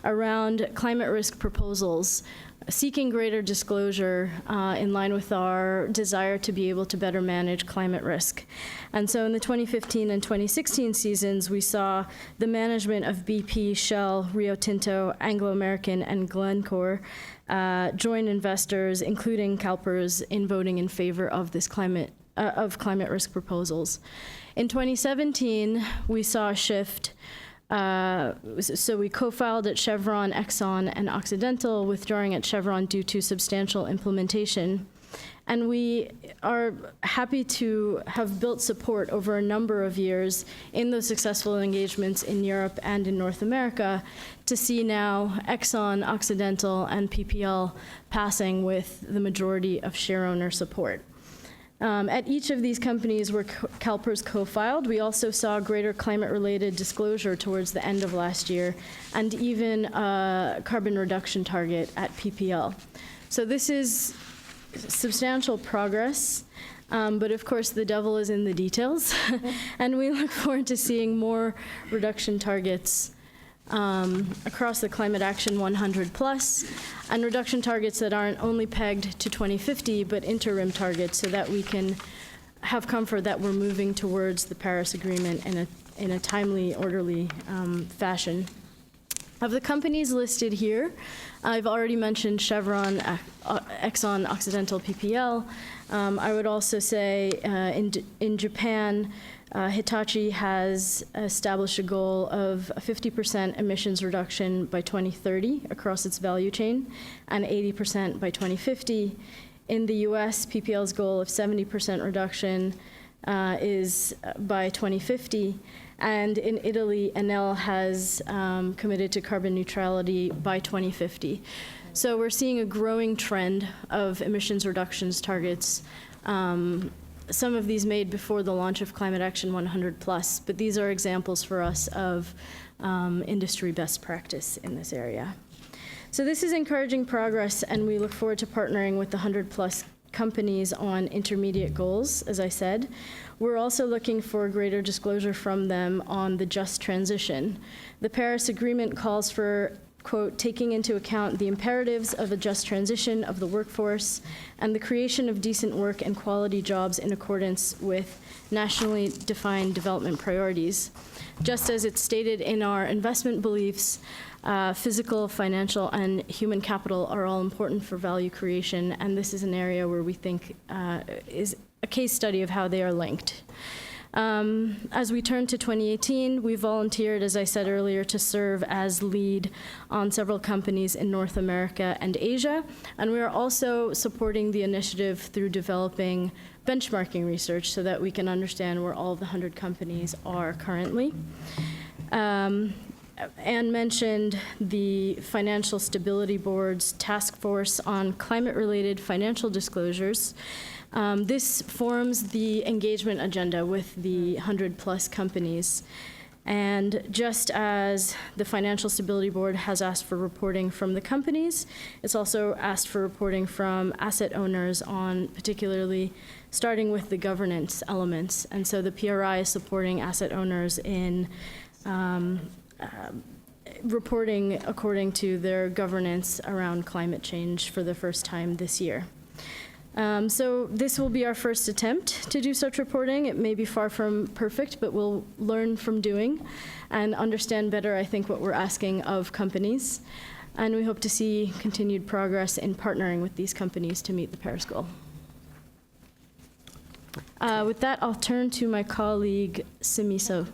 around climate risk proposals, seeking greater disclosure in line with our desire to be able to better manage climate risk. And so in the 2015 and 2016 seasons, we saw the management of BP, Shell, Rio Tinto, Anglo American, and Glencore join investors, including CalPERS, in voting in favor of this climate risk proposals. In 2017, we saw a shift. So we co-filed at Chevron, Exxon, and Occidental, withdrawing at Chevron due to substantial implementation. And we are happy to have built support over a number of years in those successful engagements in Europe and in North America to see now Exxon, Occidental, and PPL passing with the majority of share owner support. At each of these companies where CalPERS co-filed, we also saw greater climate-related disclosure towards the end of last year, and even a carbon reduction target at PPL. So this is substantial progress, but of course the devil is in the details, and we look forward to seeing more reduction targets across the Climate Action 100 plus, and reduction targets that aren't only pegged to 2050, but interim targets so that we can have comfort that we're moving towards the Paris Agreement in a timely, orderly fashion. Of the companies listed here, I've already mentioned Chevron, Exxon, Occidental, PPL. I would also say in Japan, Hitachi has established a goal of a 50% emissions reduction by 2030 across its value chain and 80% by 2050. In the US, PPL's goal of 70% reduction is by 2050. And in Italy, Enel has committed to carbon neutrality by 2050. So we're seeing a growing trend of emissions reductions targets, some of these made before the launch of Climate Action 100 plus, but these are examples for us of industry best practice in this area. So this is encouraging progress, and we look forward to partnering with the 100 plus companies on intermediate goals, as I said. We're also looking for greater disclosure from them on the just transition. The Paris Agreement calls for, quote, taking into account the imperatives of a just transition of the workforce and the creation of decent work and quality jobs in accordance with nationally defined development priorities. Just as it's stated in our investment beliefs, physical, financial, and human capital are all important for value creation, and this is an area where we think is a case study of how they are linked. As we turn to 2018, we volunteered, as I said earlier, to serve as lead on several companies in North America and Asia, and we are also supporting the initiative through developing benchmarking research so that we can understand where all of the 100 companies are currently. Anne mentioned the Financial Stability Board's task force on climate-related financial disclosures. This forms the engagement agenda with the 100-plus companies. And just as the Financial Stability Board has asked for reporting from the companies, it's also asked for reporting from asset owners on particularly starting with the governance elements. And so the PRI is supporting asset owners in reporting according to their governance around climate change for the first time this year. So this will be our first attempt to do such reporting. It may be far from perfect, but we'll learn from doing and understand better, I think, what we're asking of companies. And we hope to see continued progress in partnering with these companies to meet the Paris goal. With that, I'll turn to my colleague, Simiso.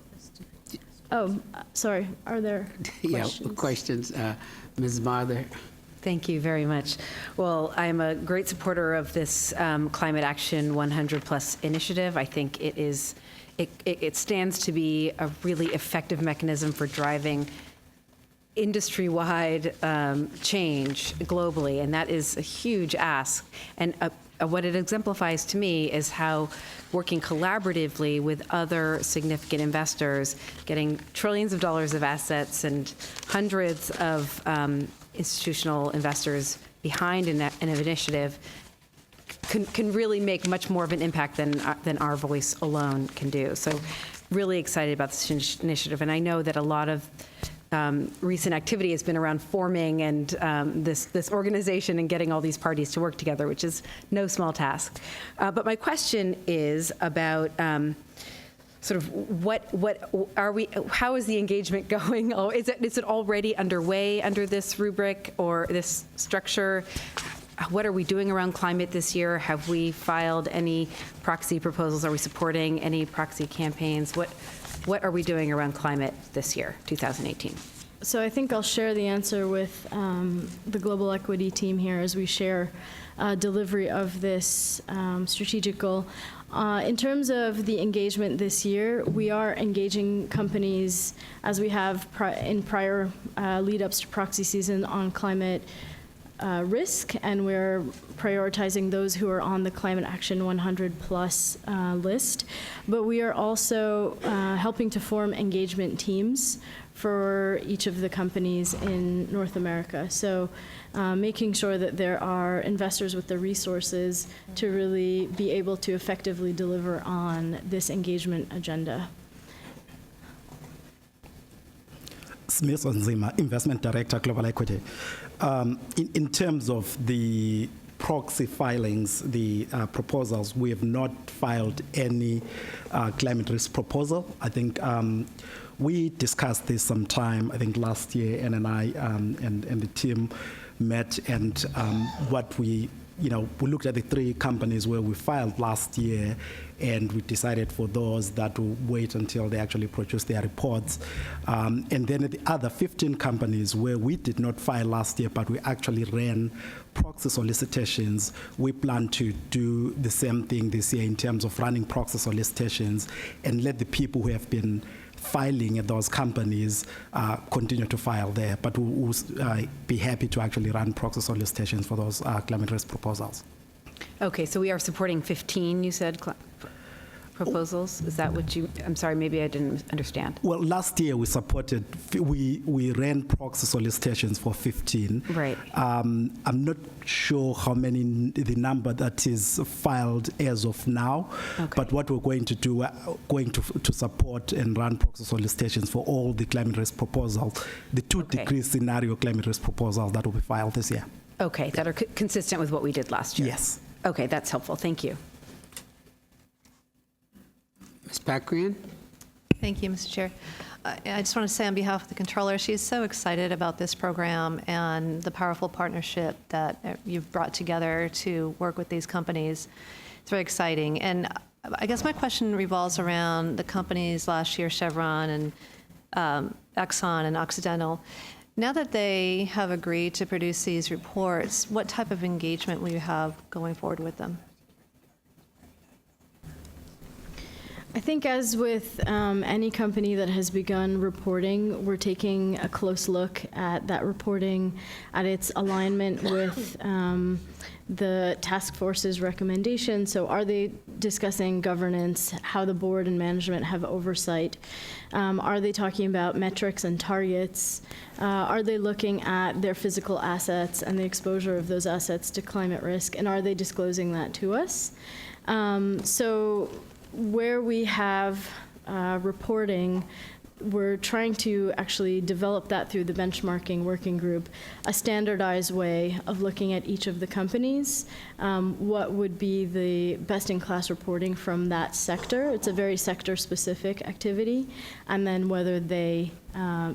Oh, sorry, are there questions? Yeah, questions. Ms. Marther? Thank you very much. Well, I'm a great supporter of this Climate Action 100+ initiative. I think it stands to be a really effective mechanism for driving industry-wide change globally, and that is a huge ask. And what it exemplifies to me is how working collaboratively with other significant investors, getting trillions of dollars of assets and hundreds of institutional investors behind an initiative can really make much more of an impact than our voice alone can do. So really excited about this initiative. And I know that a lot of recent activity has been around forming and this organization and getting all these parties to work together, which is no small task. But my question is about sort of how is the engagement going? Oh, is it already underway under this rubric or this structure? What are we doing around climate this year? Have we filed any proxy proposals? Are we supporting any proxy campaigns? What are we doing around climate this year, 2018? So I think I'll share the answer with the Global Equity team here as we share delivery of this strategic goal. In terms of the engagement this year, we are engaging companies, as we have in prior lead-ups to proxy season, on climate risk, and we're prioritizing those who are on the Climate Action 100+ list. But we are also helping to form engagement teams for each of the companies in North America. So making sure that there are investors with the resources to really be able to effectively deliver on this engagement agenda. Smith Onzima, Investment Director, Global Equity. In terms of the proxy filings, the proposals, we have not filed any climate risk proposal. I think we discussed this sometime, I think last year, Ann and I and the team met, and we looked at the 3 companies where we filed last year, and we decided for those that will wait until they actually produce their reports. And then the other 15 companies where we did not file last year, but we actually ran proxy solicitations, we plan to do the same thing this year in terms of running proxy solicitations and let the people who have been filing at those companies continue to file there. But we'll be happy to actually run proxy solicitations for those climate risk proposals. Okay, so we are supporting 15, you said, proposals? Is that what you, I'm sorry, maybe I didn't understand. Well, last year we supported, we ran proxy solicitations for 15. Right. I'm not sure how many, the number that is filed as of now, okay. But what we're going to do, we're going to support and run proxy solicitations for all the climate risk proposals, the 2-degree scenario climate risk proposals that will be filed this year. Okay, that are consistent with what we did last year? Yes. Okay, that's helpful. Thank you. Ms. Bakrian? Thank you, Mr. Chair. I just want to say on behalf of the controller, she is so excited about this program and the powerful partnership that you've brought together to work with these companies. It's very exciting. And I guess my question revolves around the companies last year, Chevron and Exxon and Occidental. Now that they have agreed to produce these reports, what type of engagement will you have going forward with them? I think as with any company that has begun reporting, we're taking a close look at that reporting, at its alignment with the task force's recommendation. So are they discussing governance, how the board and management have oversight? Are they talking about metrics and targets? Are they looking at their physical assets and the exposure of those assets to climate risk? And are they disclosing that to us? So where we have reporting, we're trying to actually develop that through the benchmarking working group, a standardized way of looking at each of the companies, what would be the best-in-class reporting from that sector. It's a very sector-specific activity, and then whether they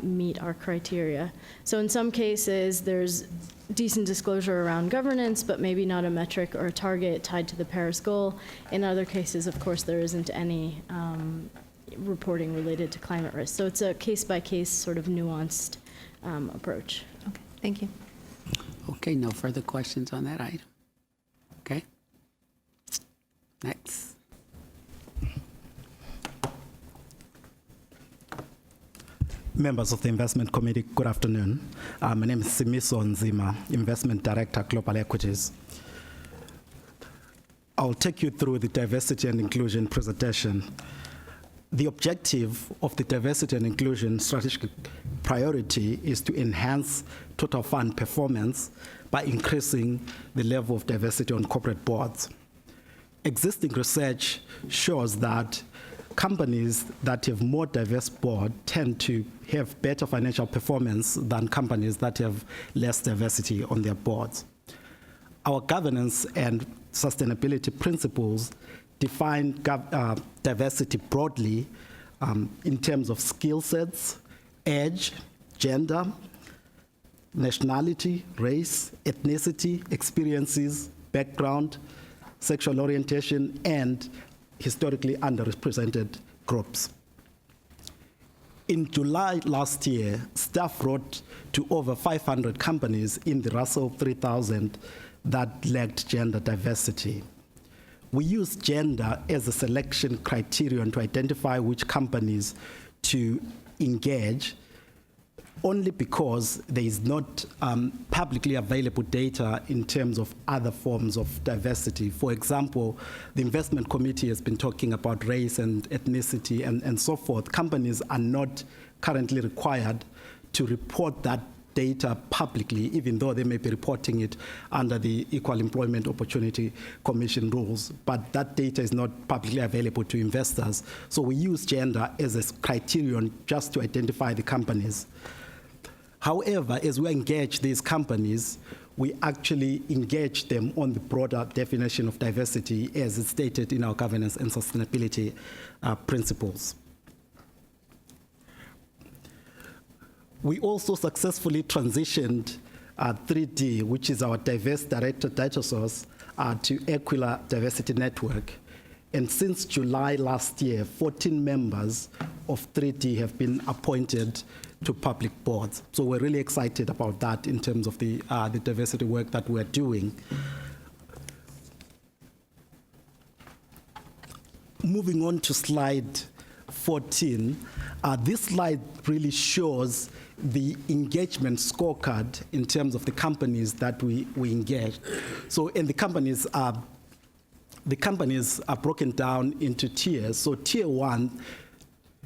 meet our criteria. So in some cases, there's decent disclosure around governance, but maybe not a metric or a target tied to the Paris goal. In other cases, of course, there isn't any reporting related to climate risk. So it's a case-by-case sort of nuanced approach. Okay, thank you. Okay, no further questions on that item. Okay. Next. Members of the Investment Committee, good afternoon. My name is Simiso Nzima, Investment Director, Global Equities. I'll take you through the diversity and inclusion presentation. The objective of the diversity and inclusion strategic priority is to enhance total fund performance by increasing the level of diversity on corporate boards. Existing research shows that companies that have more diverse board tend to have better financial performance than companies that have less diversity on their boards. Our governance and sustainability principles define diversity broadly in terms of skill sets, age, gender, nationality, race, ethnicity, experiences, background, sexual orientation, and historically underrepresented groups. In July last year, staff wrote to over 500 companies in the Russell 3000 that lacked gender diversity. We use gender as a selection criterion to identify which companies to engage, only because there is not publicly available data in terms of other forms of diversity. For example, the investment committee has been talking about race and ethnicity and so forth. Companies are not currently required to report that data publicly, even though they may be reporting it under the Equal Employment Opportunity Commission rules. But that data is not publicly available to investors. So we use gender as a criterion just to identify the companies. However, as we engage these companies, we actually engage them on the broader definition of diversity as it's stated in our governance and sustainability principles. We also successfully transitioned 3D, which is our diverse directed data source, to Aquila Diversity Network. And since July last year, 14 members of 3D have been appointed to public boards. So we're really excited about that in terms of the diversity work that we're doing. Moving on to slide 14, this slide really shows the engagement scorecard in terms of the companies that we engage. So, and the companies are broken down into tiers. So tier 1,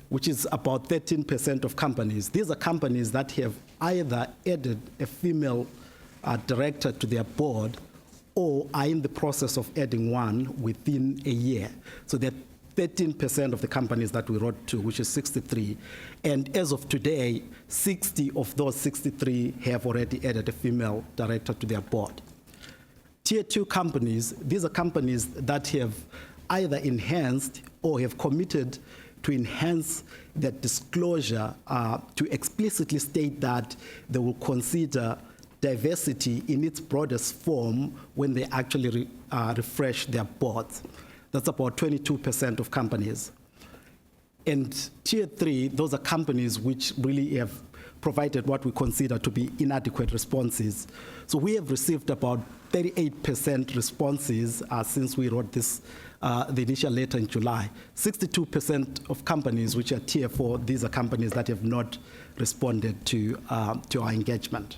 which is about 13% of companies. These are companies that have either added a female director to their board or are in the process of adding one within a year. So they're 13% of the companies that we wrote to, which is 63. And as of today, 60 of those 63 have already added a female director to their board. Tier 2 companies, these are companies that have either enhanced or have committed to enhance their disclosure to explicitly state that they will consider diversity in its broadest form when they actually refresh their boards. That's about 22% of companies. And tier 3, those are companies which really have provided what we consider to be inadequate responses. So we have received about 38% responses since we wrote this, the initial letter in July. 62% of companies which are tier 4, these are companies that have not responded to our engagement.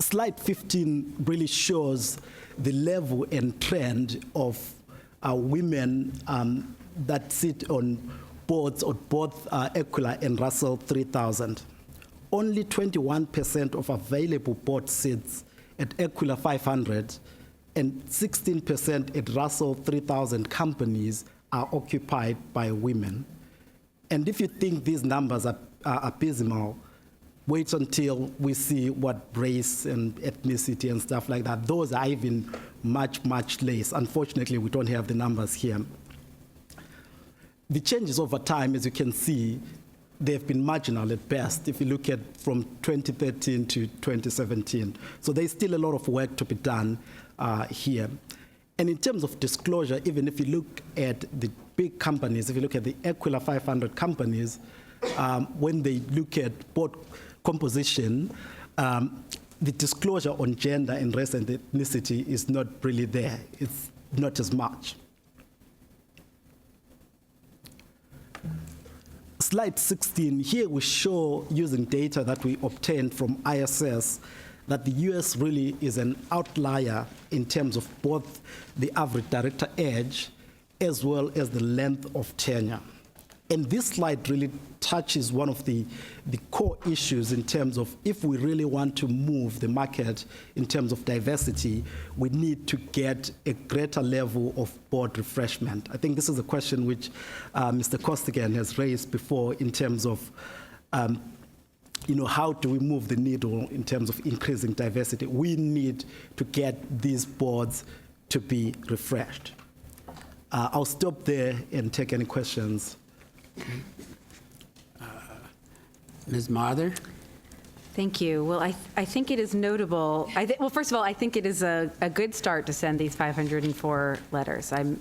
Slide 15 really shows the level and trend of women that sit on boards of both Aquila and Russell 3000. Only 21% of available board seats at Aquila 500 and 16% at Russell 3000 companies are occupied by women. And if you think these numbers are abysmal, wait until we see what race and ethnicity and stuff like that. Those are even much, much less. Unfortunately, we don't have the numbers here. The changes over time, as you can see, they've been marginal at best if you look at from 2013 to 2017. So there's still a lot of work to be done here. And in terms of disclosure, even if you look at the big companies, if you look at the Aquila 500 companies, when they look at board composition, the disclosure on gender and race and ethnicity is not really there. It's not as much. Slide 16, here we show, using data that we obtained from ISS, that the US really is an outlier in terms of both the average director age as well as the length of tenure. And this slide really touches one of the core issues in terms of if we really want to move the market in terms of diversity, we need to get a greater level of board refreshment. I think this is a question which Mr. Costigan has raised before in terms of how do we move the needle in terms of increasing diversity? We need to get these boards to be refreshed. I'll stop there and take any questions. Ms. Mather? Thank you. Well, I think it is notable. Well, first of all, I think it is a good start to send these 504 letters. I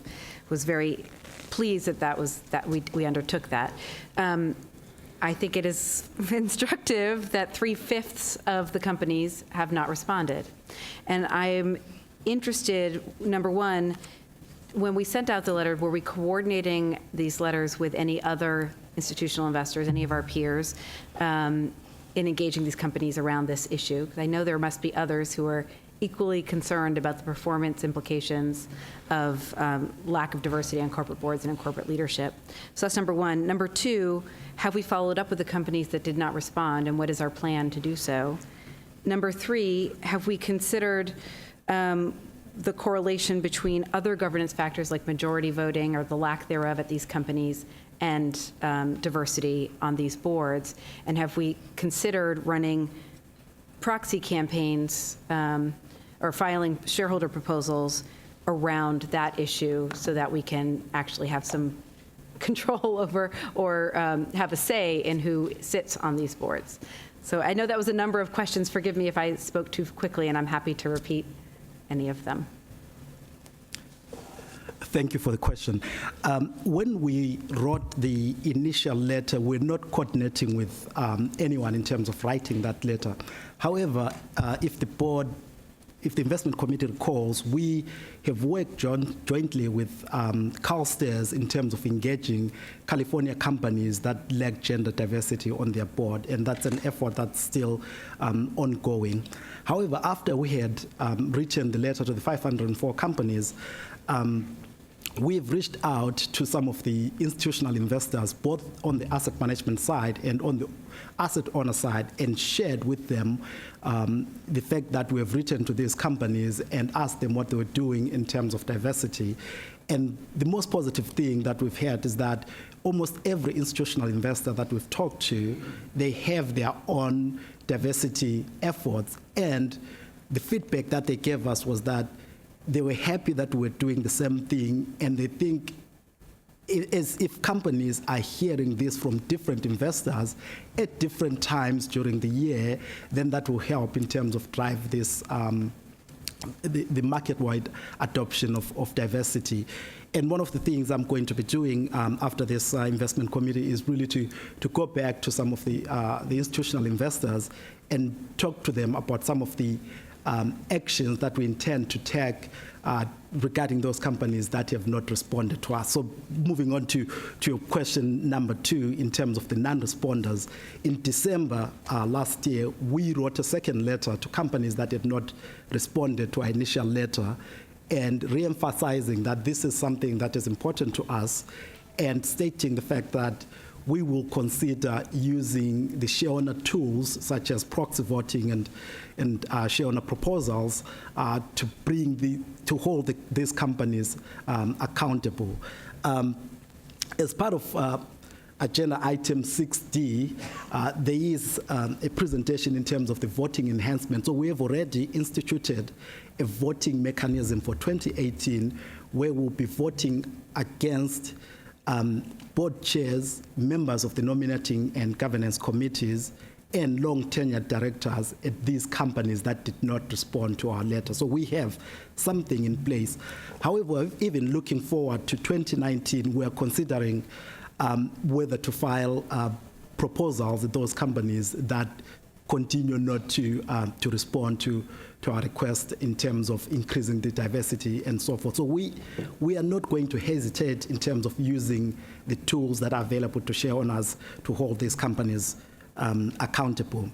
was very pleased that we undertook that. I think it is instructive that 3/5 of the companies have not responded. And I'm interested, number one, when we sent out the letter, were we coordinating these letters with any other institutional investors, any of our peers, in engaging these companies around this issue? Because I know there must be others who are equally concerned about the performance implications of lack of diversity on corporate boards and in corporate leadership. So that's number one. Number two, have we followed up with the companies that did not respond, and what is our plan to do so? Number three, have we considered the correlation between other governance factors like majority voting or the lack thereof at these companies and diversity on these boards? And have we considered running proxy campaigns or filing shareholder proposals around that issue so that we can actually have some control over or have a say in who sits on these boards? So I know that was a number of questions. Forgive me if I spoke too quickly, and I'm happy to repeat any of them. Thank you for the question. When we wrote the initial letter, we're not coordinating with anyone in terms of writing that letter. However, if the investment committee recalls, we have worked jointly with CalPERS in terms of engaging California companies that lack gender diversity on their board, and that's an effort that's still ongoing. However, after we had written the letter to the 504 companies, we've reached out to some of the institutional investors, both on the asset management side and on the asset owner side, and shared with them the fact that we have written to these companies and asked them what they were doing in terms of diversity. And the most positive thing that we've had is that almost every institutional investor that we've talked to, they have their own diversity efforts. And the feedback that they gave us was that they were happy that we were doing the same thing, and they think as if companies are hearing this from different investors at different times during the year, then that will help in terms of drive this the market-wide adoption of diversity. And one of the things I'm going to be doing after this investment committee is really to go back to some of the institutional investors and talk to them about some of the actions that we intend to take regarding those companies that have not responded to us. So moving on to your question number 2, in terms of the non-responders, in December last year, we wrote a second letter to companies that had not responded to our initial letter, and re-emphasizing that this is something that is important to us, and stating the fact that we will consider using the shareowner tools such as proxy voting and shareowner proposals to hold these companies accountable. As part of agenda item 6D, there is a presentation in terms of the voting enhancement. So we have already instituted a voting mechanism for 2018 where we'll be voting against board chairs, members of the nominating and governance committees, and long-tenured directors at these companies that did not respond to our letter. So we have something in place. However, even looking forward to 2019, we are considering whether to file proposals at those companies that continue not to respond to our request in terms of increasing the diversity and so forth. So we are not going to hesitate in terms of using the tools that are available to share owners to hold these companies accountable.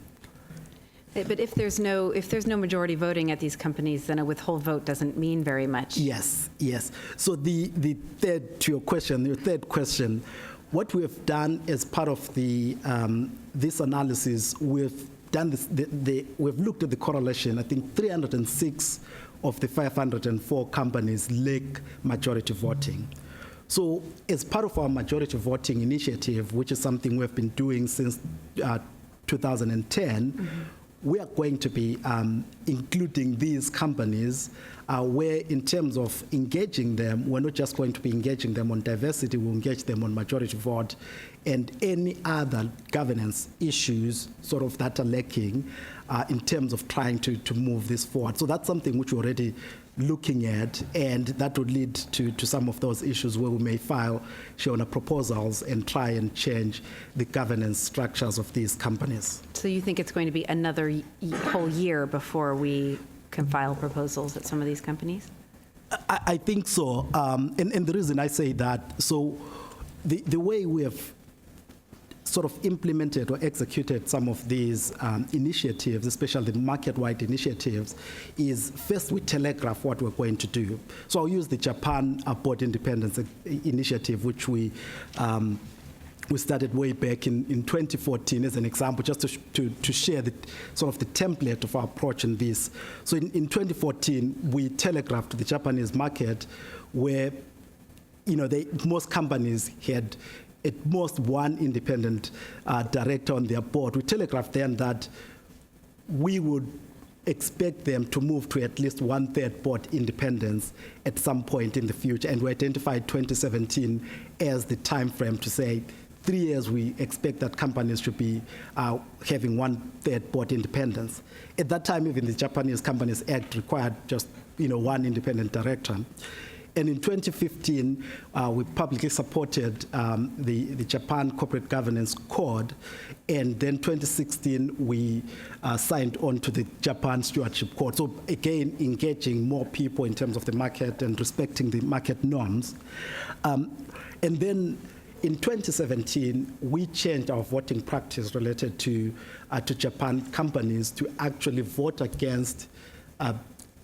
But if there's no majority voting at these companies, then a withhold vote doesn't mean very much. Yes, yes. So the third to your third question, what we have done as part of the this analysis, we've done this. We've looked at the correlation. I think 306 of the 504 companies lack majority voting. So as part of our majority voting initiative, which is something we've been doing since 2010, we are going to be including these companies where in terms of engaging them, we're not just going to be engaging them on diversity, we'll engage them on majority vote and any other governance issues sort of that are lacking in terms of trying to move this forward. So that's something which we're already looking at, and that would lead to some of those issues where we may file shareholder proposals and try and change the governance structures of these companies. So you think it's going to be another whole year before we can file proposals at some of these companies? I think so. And the reason I say that, so the way we have sort of implemented or executed some of these initiatives, especially the market-wide initiatives, is first we telegraph what we're going to do. So I'll use the Japan Board Independence Initiative, which we started way back in 2014 as an example, just to share the sort of the template of our approach in this. So in 2014, we telegraphed the Japanese market where, most companies had at most one independent director on their board. We telegraphed then that we would expect them to move to at least 1/3 board independence at some point in the future, and we identified 2017 as the time frame to say 3 years we expect that companies should be having 1/3 board independence. At that time, even the Japanese Companies Act required just one independent director. And in 2015, we publicly supported the Japan Corporate Governance Code. And then 2016, we signed on to the Japan Stewardship Code. So again, engaging more people in terms of the market and respecting the market norms. And then in 2017, we changed our voting practice related to Japan companies to actually vote against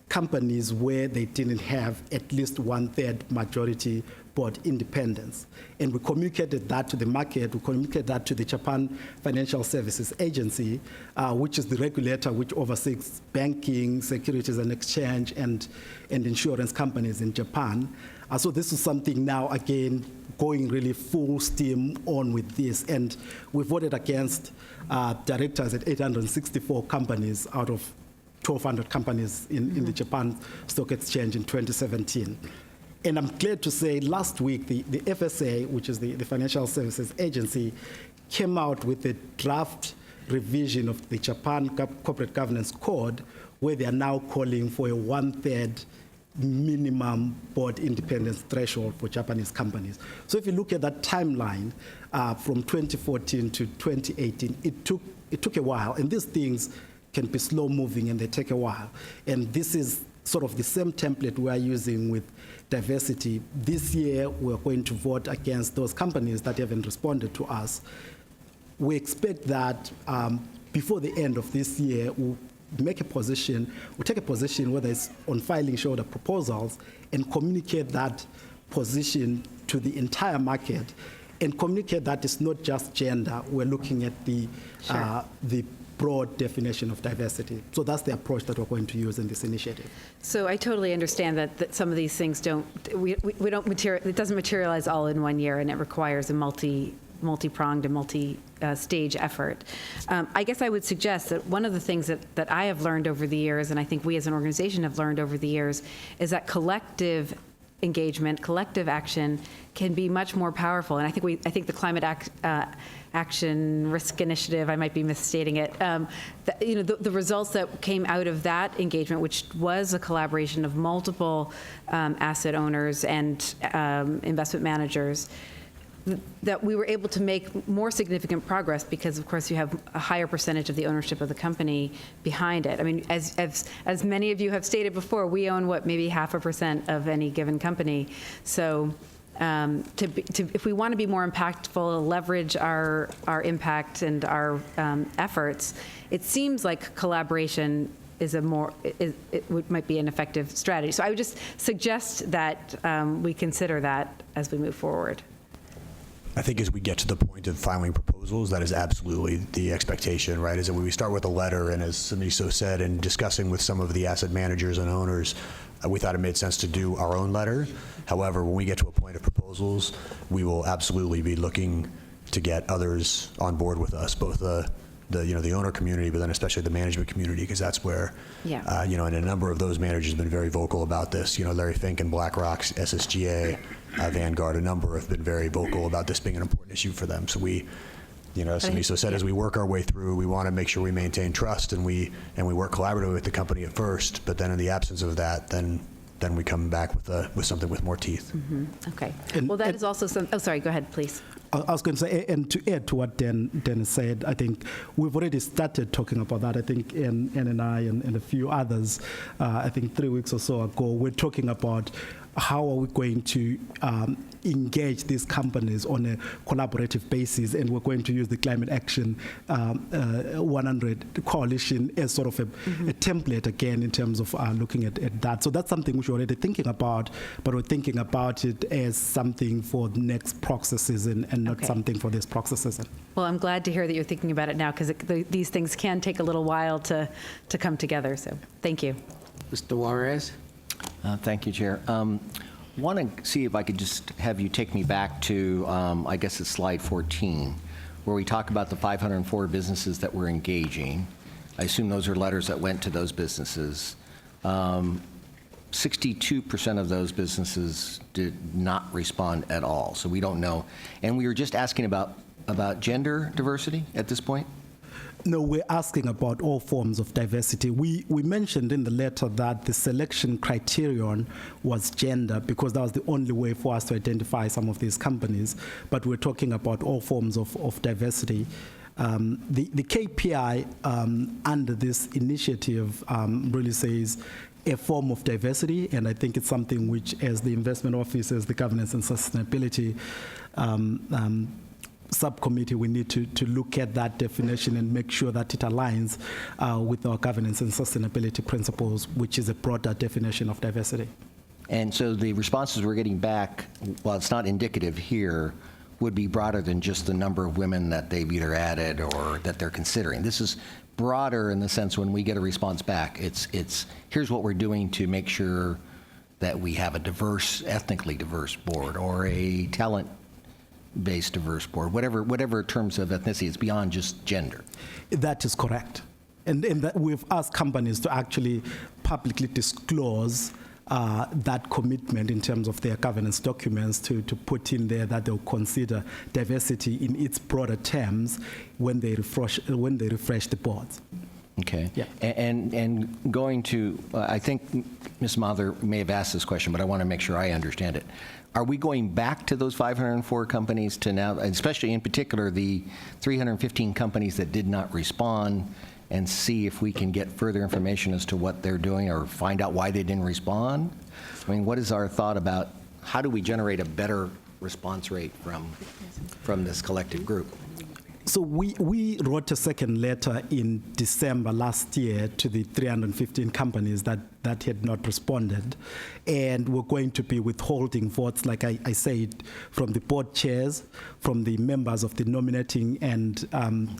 companies where they didn't have at least 1/3 majority board independence. And we communicated that to the market, we communicated that to the Japan Financial Services Agency, which is the regulator which oversees banking, securities and exchange, and insurance companies in Japan. So this is something now, again, going really full steam on with this. And we voted against directors at 864 companies out of 1,200 companies in the Japan Stock Exchange in 2017. And I'm glad to say last week, the FSA, which is the Financial Services Agency, came out with a draft revision of the Japan Corporate Governance Code, where they are now calling for a 1/3 minimum board independence threshold for Japanese companies. So if you look at that timeline from 2014 to 2018, it took a while, and these things can be slow moving and they take a while. And this is sort of the same template we are using with diversity. This year, we're going to vote against those companies that haven't responded to us. We expect that before the end of this year, we'll take a position, whether it's on filing shareholder proposals, and communicate that position to the entire market, and communicate that it's not just gender. We're looking at the broad definition of diversity. So that's the approach that we're going to use in this initiative. So I totally understand that some of these things we don't it doesn't materialize all in one year, and it requires a multi-pronged and multi-stage effort. I guess I would suggest that one of the things that I have learned over the years, and I think we as an organization have learned over the years, is that collective engagement, collective action can be much more powerful. And I think the Climate Action Risk Initiative, I might be misstating it, the results that came out of that engagement, which was a collaboration of multiple asset owners and investment managers, that we were able to make more significant progress because, of course, you have a higher percentage of the ownership of the company behind it. I mean, as many of you have stated before, we own, maybe 0.5% of any given company. So if we want to be more impactful, leverage our impact and our efforts, it seems like collaboration is might be an effective strategy. So I would just suggest that we consider that as we move forward. I think as we get to the point of filing proposals, that is absolutely the expectation, right? Is that when we start with a letter, and as somebody so said, and discussing with some of the asset managers and owners, we thought it made sense to do our own letter. However, when we get to a point of proposals, we will absolutely be looking to get others on board with us, both the owner community, but then especially the management community, because that's where, and a number of those managers have been very vocal about this. Larry Fink and BlackRock's SSGA, Vanguard, a number have been very vocal about this being an important issue for them. So we, as somebody so said, as we work our way through, we want to make sure we maintain trust and we work collaboratively with the company at first, but then in the absence of that, then we come back with something with more teeth. Mm-hmm. Okay. Well, that is also some. Oh, sorry. Go ahead, please. I was going to say, and to add to what Dennis said, I think we've already started talking about that. I think Ann and I and a few others, I think 3 weeks or so ago, we're talking about how are we going to engage these companies on a collaborative basis, and we're going to use the Climate Action 100 Coalition as sort of a template again in terms of looking at that. So that's something which we're already thinking about, but we're thinking about it as something for the next proxy season and not something for this proxy season. Well, I'm glad to hear that you're thinking about it now, because these things can take a little while to come together. So thank you. Mr. Juarez? Thank you, Chair. Want to see if I could just have you take me back to, I guess it's slide 14, where we talk about the 504 businesses that we're engaging. I assume those are letters that went to those businesses. 62% of those businesses did not respond at all, so we don't know. And we were just asking about gender diversity at this point? No, we're asking about all forms of diversity. We mentioned in the letter that the selection criterion was gender because that was the only way for us to identify some of these companies, but we're talking about all forms of diversity. The KPI under this initiative really says a form of diversity, and I think it's something which, as the investment office, as the governance and sustainability subcommittee, we need to look at that definition and make sure that it aligns with our governance and sustainability principles, which is a broader definition of diversity. And so the responses we're getting back, while it's not indicative here, would be broader than just the number of women that they've either added or that they're considering. This is broader in the sense when we get a response back, it's here's what we're doing to make sure that we have a diverse, ethnically diverse board or a talent-based diverse board, whatever terms of ethnicity, it's beyond just gender. That is correct. And that we've asked companies to actually publicly disclose that commitment in terms of their governance documents to put in there that they'll consider diversity in its broader terms when they refresh the boards. Okay. Yeah. And going to, I think Ms. Mather may have asked this question, but I want to make sure I understand it. Are we going back to those 504 companies to now, especially in particular the 315 companies that did not respond, and see if we can get further information as to what they're doing or find out why they didn't respond? I mean, what is our thought about how do we generate a better response rate from this collective group? So we wrote a second letter in December last year to the 315 companies that had not responded, and we're going to be withholding votes, like I said, from the board chairs, from the members of the nominating and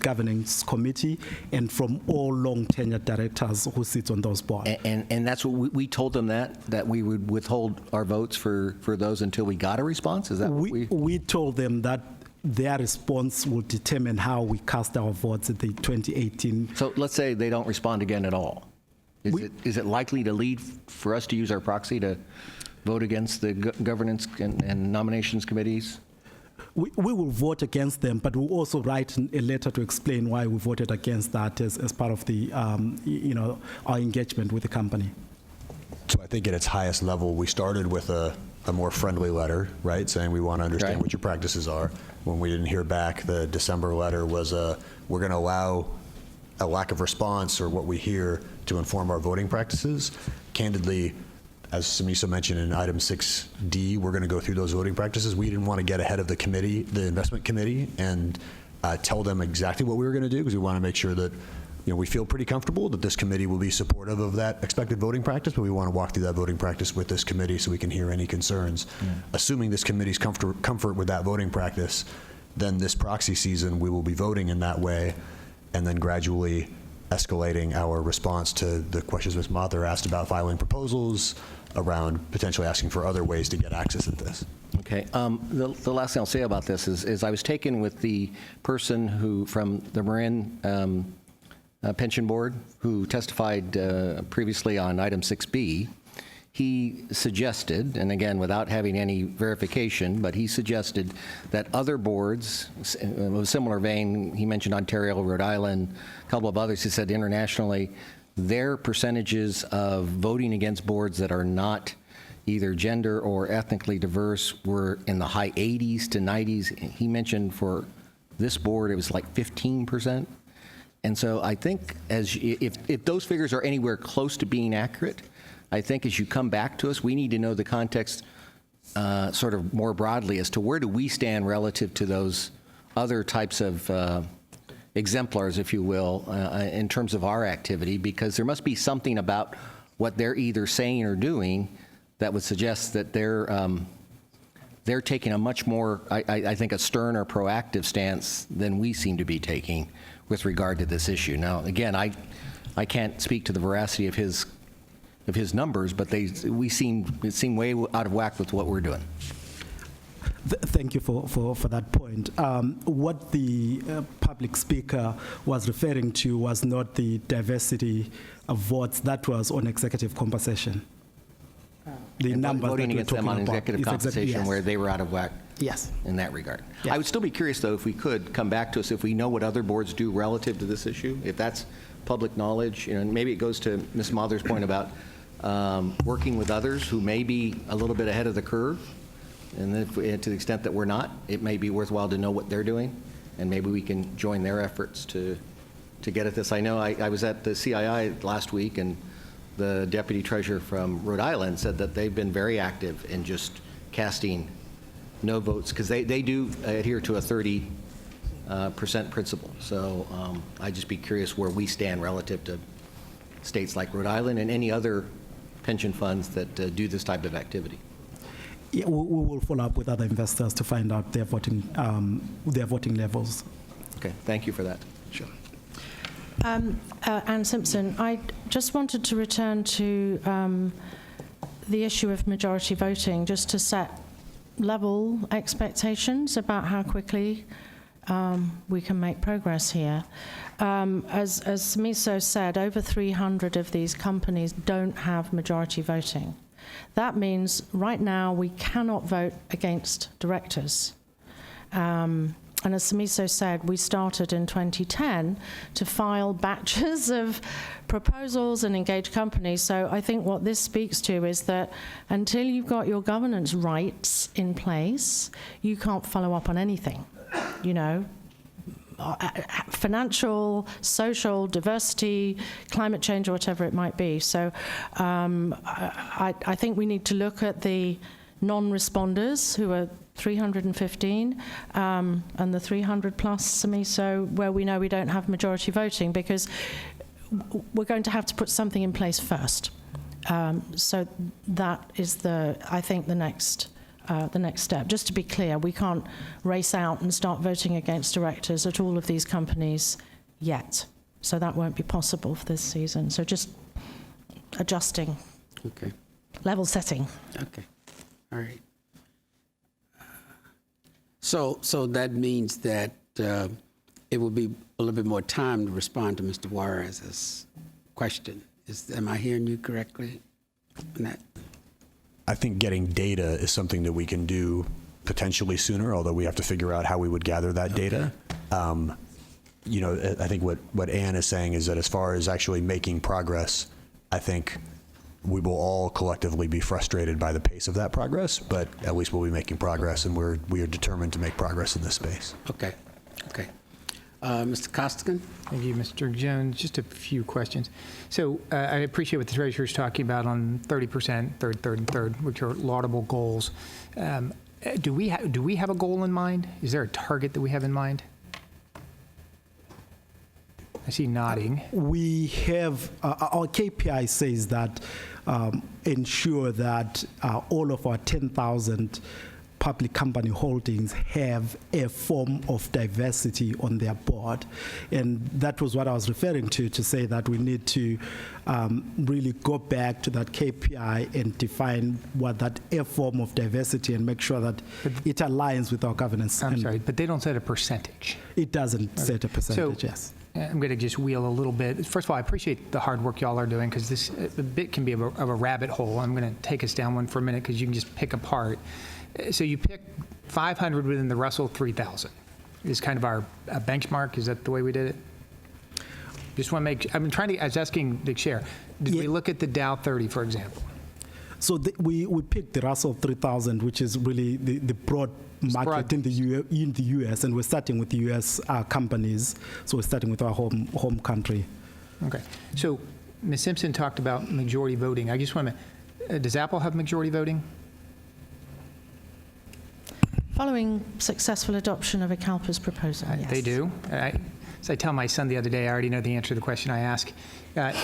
governance committee, and from all long-tenured directors who sit on those boards. And that's what we told them, that we would withhold our votes for those until we got a response? Is that what We told them that their response will determine how we cast our votes at the 2018. So let's say they don't respond again at all. Is it likely to lead for us to use our proxy to vote against the governance and nominations committees? We will vote against them, but we'll also write a letter to explain why we voted against that as part of the, our engagement with the company. So I think at its highest level, we started with a more friendly letter, right, saying we want to understand what your practices are. When we didn't hear back, the December letter was we're going to allow a lack of response or what we hear to inform our voting practices. Candidly, as Samiso mentioned in item 6D, we're going to go through those voting practices. We didn't want to get ahead of the committee, the investment committee, and tell them exactly what we were going to do, because we want to make sure that we feel pretty comfortable that this committee will be supportive of that expected voting practice, but we want to walk through that voting practice with this committee so we can hear any concerns. Assuming this committee's comfort with that voting practice, then this proxy season we will be voting in that way, and then gradually escalating our response to the questions Ms. Mather asked about filing proposals, around potentially asking for other ways to get access at this. Okay. The last thing I'll say about this is I was taken with the person who from the Marin Pension Board who testified previously on item 6B. He suggested, and again, without having any verification, but he suggested that other boards, in a similar vein, he mentioned Ontario, Rhode Island, a couple of others, he said internationally, their percentages of voting against boards that are not either gender or ethnically diverse were in the high 80s to 90s. He mentioned for this board, it was like 15%. And so I think if those figures are anywhere close to being accurate, I think as you come back to us, we need to know the context sort of more broadly as to where do we stand relative to those other types of exemplars, if you will, in terms of our activity, because there must be something about what they're either saying or doing that would suggest that they're taking a much more, I think, a stern or proactive stance than we seem to be taking with regard to this issue. Now, again, I can't speak to the veracity of his numbers, but it seem way out of whack with what we're doing. Thank you for that point. What the public speaker was referring to was not the diversity of votes. That was on executive compensation. The numbers voting that we're against them talking on about executive is compensation yes. where they were out of whack. Yes. In that regard. Yeah. I would still be curious, though, if we could come back to us, if we know what other boards do relative to this issue, if that's public knowledge, maybe it goes to Ms. Mather's point about working with others who may be a little bit ahead of the curve, and to the extent that we're not, it may be worthwhile to know what they're doing, and maybe we can join their efforts to get at this. I know I was at the CII last week, and the deputy treasurer from Rhode Island said that they've been very active in just casting no votes, because they do adhere to a 30% principle. So I'd just be curious where we stand relative to states like Rhode Island and any other pension funds that do this type of activity. Yeah, we will follow up with other investors to find out their voting levels. Okay, thank you for that. Sure. Anne Simpson, I just wanted to return to the issue of majority voting, just to set level expectations about how quickly we can make progress here. As Samiso said, over 300 of these companies don't have majority voting. That means right now we cannot vote against directors. And as Samiso said, we started in 2010 to file batches of proposals and engage companies. So I think what this speaks to is that until you've got your governance rights in place, you can't follow up on anything, financial, social, diversity, climate change, or whatever it might be. So I think we need to look at the non-responders who are 315, and the 300 plus MISO, where we know we don't have majority voting, because we're going to have to put something in place first. So that is I think the next step. Just to be clear, we can't race out and start voting against directors at all of these companies yet. So that won't be possible for this season. So just adjusting, Okay. level setting. Okay. All right. So that means that it will be a little bit more time to respond to Mr. Juarez's question. Am I hearing you correctly on that? I think getting data is something that we can do potentially sooner, although we have to figure out how we would gather that data. You know, I think what Ann is saying is that as far as actually making progress, I think we will all collectively be frustrated by the pace of that progress, but at least we'll be making progress, and we are determined to make progress in this space. Okay. Okay. Mr. Costigan? Thank you, Mr. Jones. Just a few questions. So I appreciate what the treasurer is talking about on 30%, third, which are laudable goals. Do we have a goal in mind? Is there a target that we have in mind? I see nodding. We have, our KPI says that ensure that all of our 10,000 public company holdings have a form of diversity on their board. And that was what I was referring to say that we need to really go back to that KPI and define what that a form of diversity and make sure that it aligns with our governance. I'm sorry, but they don't set a percentage. It doesn't set a percentage, So, yes. I'm going to just wheel a little bit. First of all, I appreciate the hard work y'all are doing, because this a bit can be of a rabbit hole. I'm going to take us down one for a minute, because you can just pick apart. So you pick 500 within the Russell 3000 is kind of our benchmark. Is that the way we did it? Just want to make. I was asking the chair. Did we look at the Dow 30, for example? So we picked the Russell 3000, which is really the broad market in the U.S., and we're starting with the U.S. Companies. So we're starting with our home country. Okay. So Ms. Simpson talked about majority voting. I just want to. Does Apple have majority voting? Following successful adoption of a CalPERS proposal, yes. They do. As I tell my son the other day, I already know the answer to the question I ask.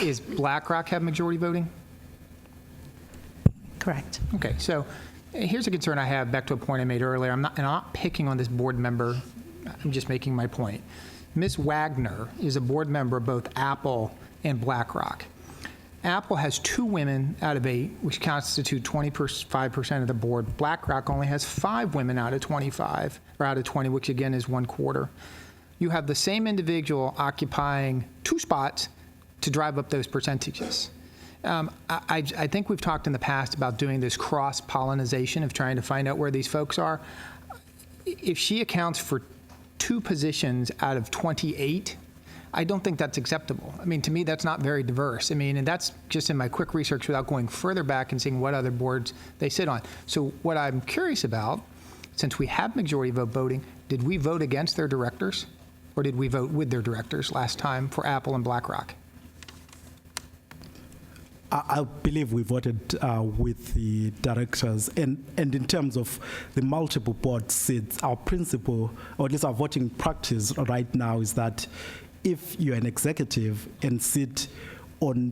Is BlackRock have majority voting? Correct. Okay, so here's a concern I have, back to a point I made earlier. I'm not picking on this board member. I'm just making my point. Ms. Wagner is a board member of both Apple and BlackRock. Apple has 2 women out of 8, which constitute 25% of the board. BlackRock only has 5 women out of 25, or out of 20, which again is 1/4. You have the same individual occupying 2 spots to drive up those percentages. I think we've talked in the past about doing this cross-pollination of trying to find out where these folks are. If she accounts for 2 positions out of 28, I don't think that's acceptable. I mean, to me, that's not very diverse. I mean, and that's just in my quick research without going further back and seeing what other boards they sit on. So what I'm curious about, since we have majority vote voting, did we vote against their directors, or did we vote with their directors last time for Apple and BlackRock? I believe we voted with the directors, and in terms of the multiple board seats, our principle, or at least our voting practice right now, is that if you're an executive and sit on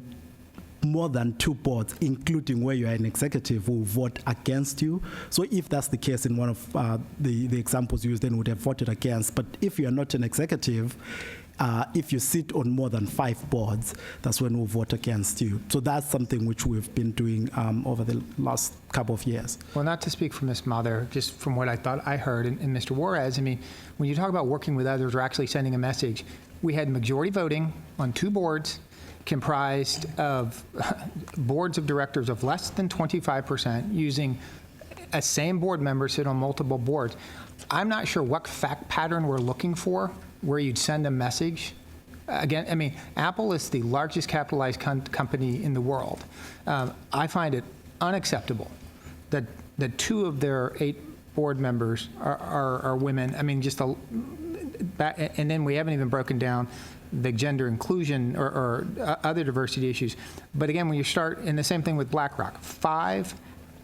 more than 2 boards, including where you're an executive, will vote against you. So if that's the case in one of the examples used, then would have voted against. But if you're not an executive, if you sit on more than 5 boards, that's when we'll vote against you. So that's something which we've been doing over the last couple of years. Well, not to speak for Ms. Mother, just from what I thought I heard, and Mr. Juarez, I mean, when you talk about working with others or actually sending a message, we had majority voting on 2 boards comprised of boards of directors of less than 25% using a same board member sit on multiple boards. I'm not sure what fact pattern we're looking for where you'd send a message. Again, I mean, Apple is the largest capitalized company in the world. I find it unacceptable that 2 of their 8 board members are women. I mean, and then we haven't even broken down the gender inclusion or other diversity issues. But again, when you start, and the same thing with BlackRock, 5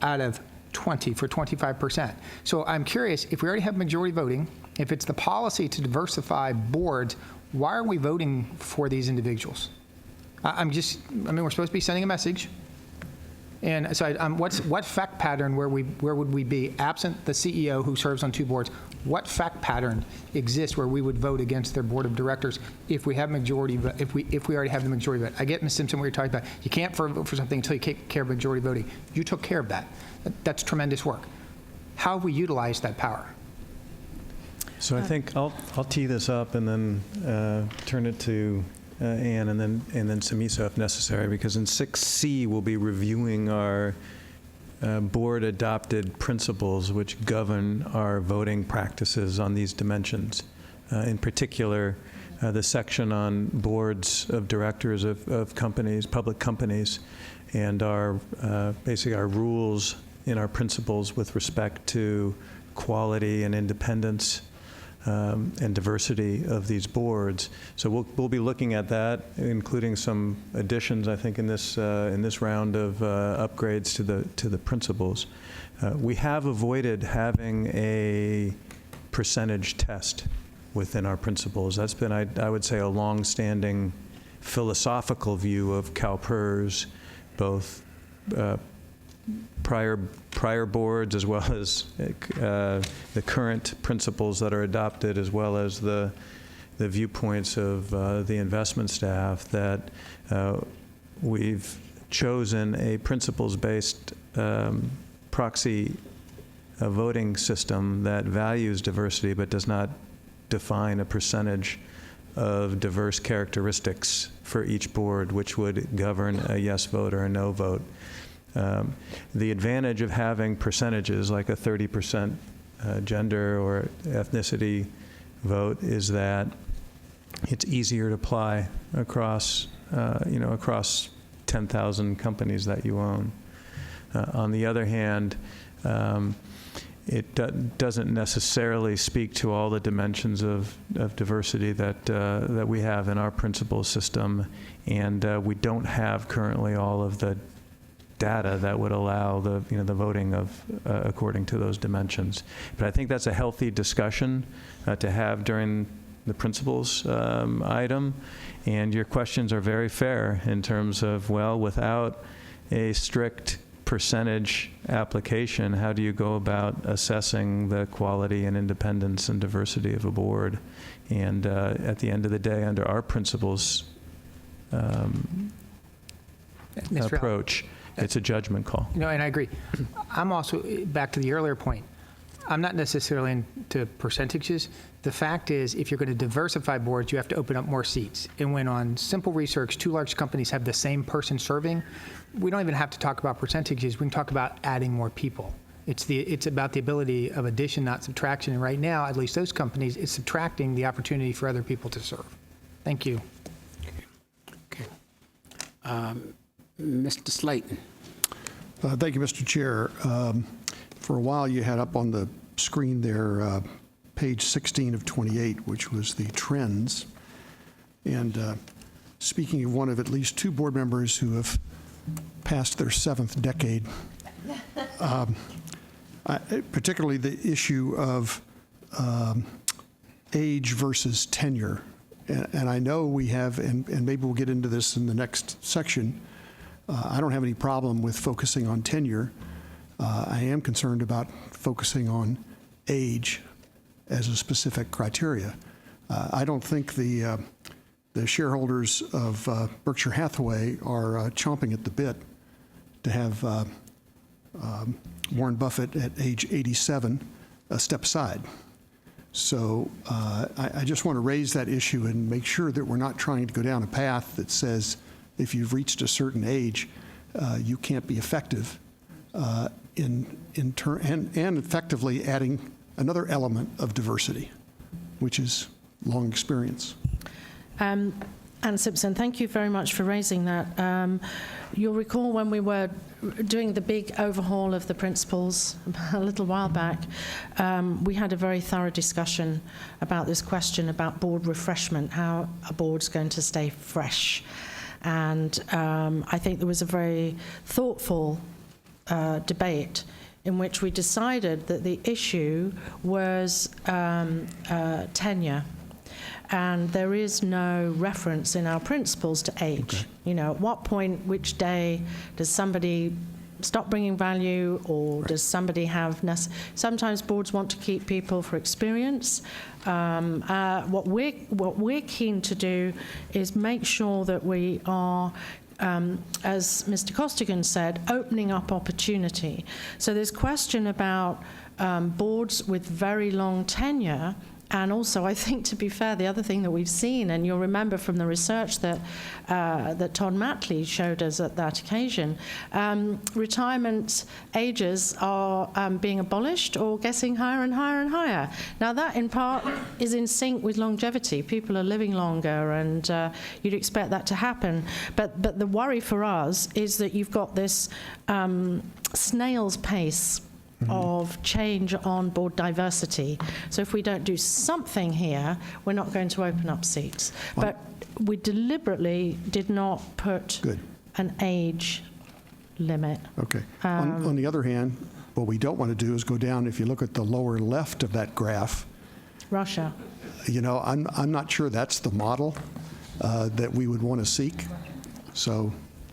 out of 20 for 25%. So I'm curious, if we already have majority voting, if it's the policy to diversify boards, why are we voting for these individuals? I mean, we're supposed to be sending a message. And so what fact pattern where would we be absent the CEO who serves on 2 boards? What fact pattern exists where we would vote against their board of directors if we have majority, if we already have the majority vote? I get, Ms. Simpson, what you're talking about. You can't vote for something until you take care of majority voting. You took care of that. That's tremendous work. How have we utilized that power? So I think I'll tee this up and then turn it to Ann and then Samisa if necessary, because in 6C we'll be reviewing our board-adopted principles which govern our voting practices on these dimensions. In particular, the section on boards of directors of companies, public companies, and our basically our rules in our principles with respect to quality and independence and diversity of these boards. So we'll be looking at that, including some additions, I think, in this round of upgrades to the principles. We have avoided having a percentage test within our principles. That's been, I would say, a long-standing philosophical view of CalPERS, both prior boards as well as the current principles that are adopted, as well as the viewpoints of the investment staff, that we've chosen a principles-based proxy voting system that values diversity but does not define a percentage of diverse characteristics for each board, which would govern a yes vote or a no vote. The advantage of having percentages like a 30% gender or ethnicity vote is that it's easier to apply across, across 10,000 companies that you own. On the other hand, it doesn't necessarily speak to all the dimensions of diversity that we have in our principles system, and we don't have currently all of the data that would allow the voting of according to those dimensions. But I think that's a healthy discussion to have during the principles item, and your questions are very fair in terms of, well, without a strict percentage application, how do you go about assessing the quality and independence and diversity of a board? And at the end of the day, under our principles approach, it's a judgment call. And I agree. I'm also, back to the earlier point, I'm not necessarily into percentages. The fact is, if you're going to diversify boards, you have to open up more seats. And when on simple research, 2 large companies have the same person serving, we don't even have to talk about percentages. We can talk about adding more people. It's about the ability of addition, not subtraction. And right now, at least those companies, it's subtracting the opportunity for other people to serve. Thank you. Okay. Mr. Slayton. Thank you, Mr. Chair. For a while, you had up on the screen there page 16 of 28, which was the trends. And speaking of one of at least 2 board members who have passed their 7th decade, particularly the issue of age versus tenure. And I know we have, and maybe we'll get into this in the next section, I don't have any problem with focusing on tenure. I am concerned about focusing on age as a specific criteria. I don't think the shareholders of Berkshire Hathaway are chomping at the bit to have Warren Buffett at age 87 step aside. So I just want to raise that issue and make sure that we're not trying to go down a path that says if you've reached a certain age, you can't be effective and effectively adding another element of diversity, which is long experience. Ann Simpson, thank you very much for raising that. You'll recall when we were doing the big overhaul of the principles a little while back, we had a very thorough discussion about this question about board refreshment, how a board's going to stay fresh. And I think there was a very thoughtful debate in which we decided that the issue was tenure. And there is no reference in our principles to age. Okay. You know, at what point, which day, does somebody stop bringing value, or does somebody have... Sometimes boards want to keep people for experience. What we're keen to do is make sure that we are, as Mr. Costigan said, opening up opportunity. So there's question about boards with very long tenure. And also, I think, to be fair, the other thing that we've seen, and you'll remember from the research that Todd Matley showed us at that occasion, retirement ages are being abolished or getting higher and higher and higher. Now, that in part is in sync with longevity. People are living longer, and you'd expect that to happen. But the worry for us is that you've got this snail's pace of change on board diversity. So if we don't do something here, we're not going to open up seats. But we deliberately did not put an age limit. Okay. On the other hand, what we don't want to do is go down, if you look at the lower left of that graph, Russia. You know, I'm not sure that's the model that we would want to seek. So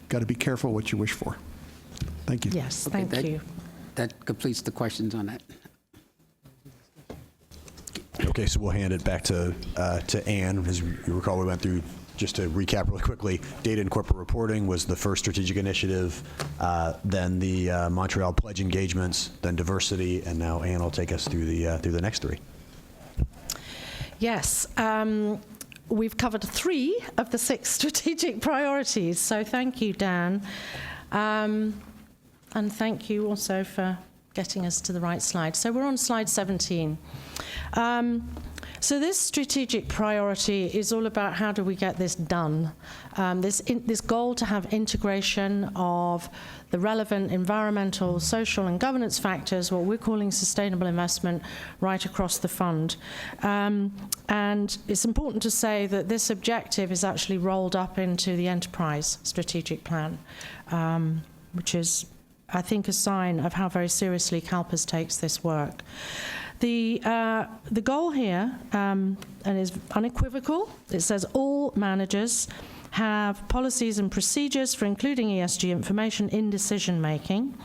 got to be careful what you wish for. Thank you. Yes, thank you. That completes the questions on that. Okay, so we'll hand it back to Anne. As you recall, we went through, just to recap really quickly, data and corporate reporting was the first strategic initiative, then the Montreal Pledge engagements, then diversity, and now Anne will take us through the next three. Yes. We've covered 3 of the 6 strategic priorities, so thank you, Dan. And thank you also for getting us to the right slide. So we're on slide 17. So this strategic priority is all about how do we get this done. This goal to have integration of the relevant environmental, social, and governance factors, what we're calling sustainable investment, right across the fund. And it's important to say that this objective is actually rolled up into the enterprise strategic plan, which is, I think, a sign of how very seriously CalPERS takes this work. The goal here, and is unequivocal, it says all managers have policies and procedures for including ESG information in decision making.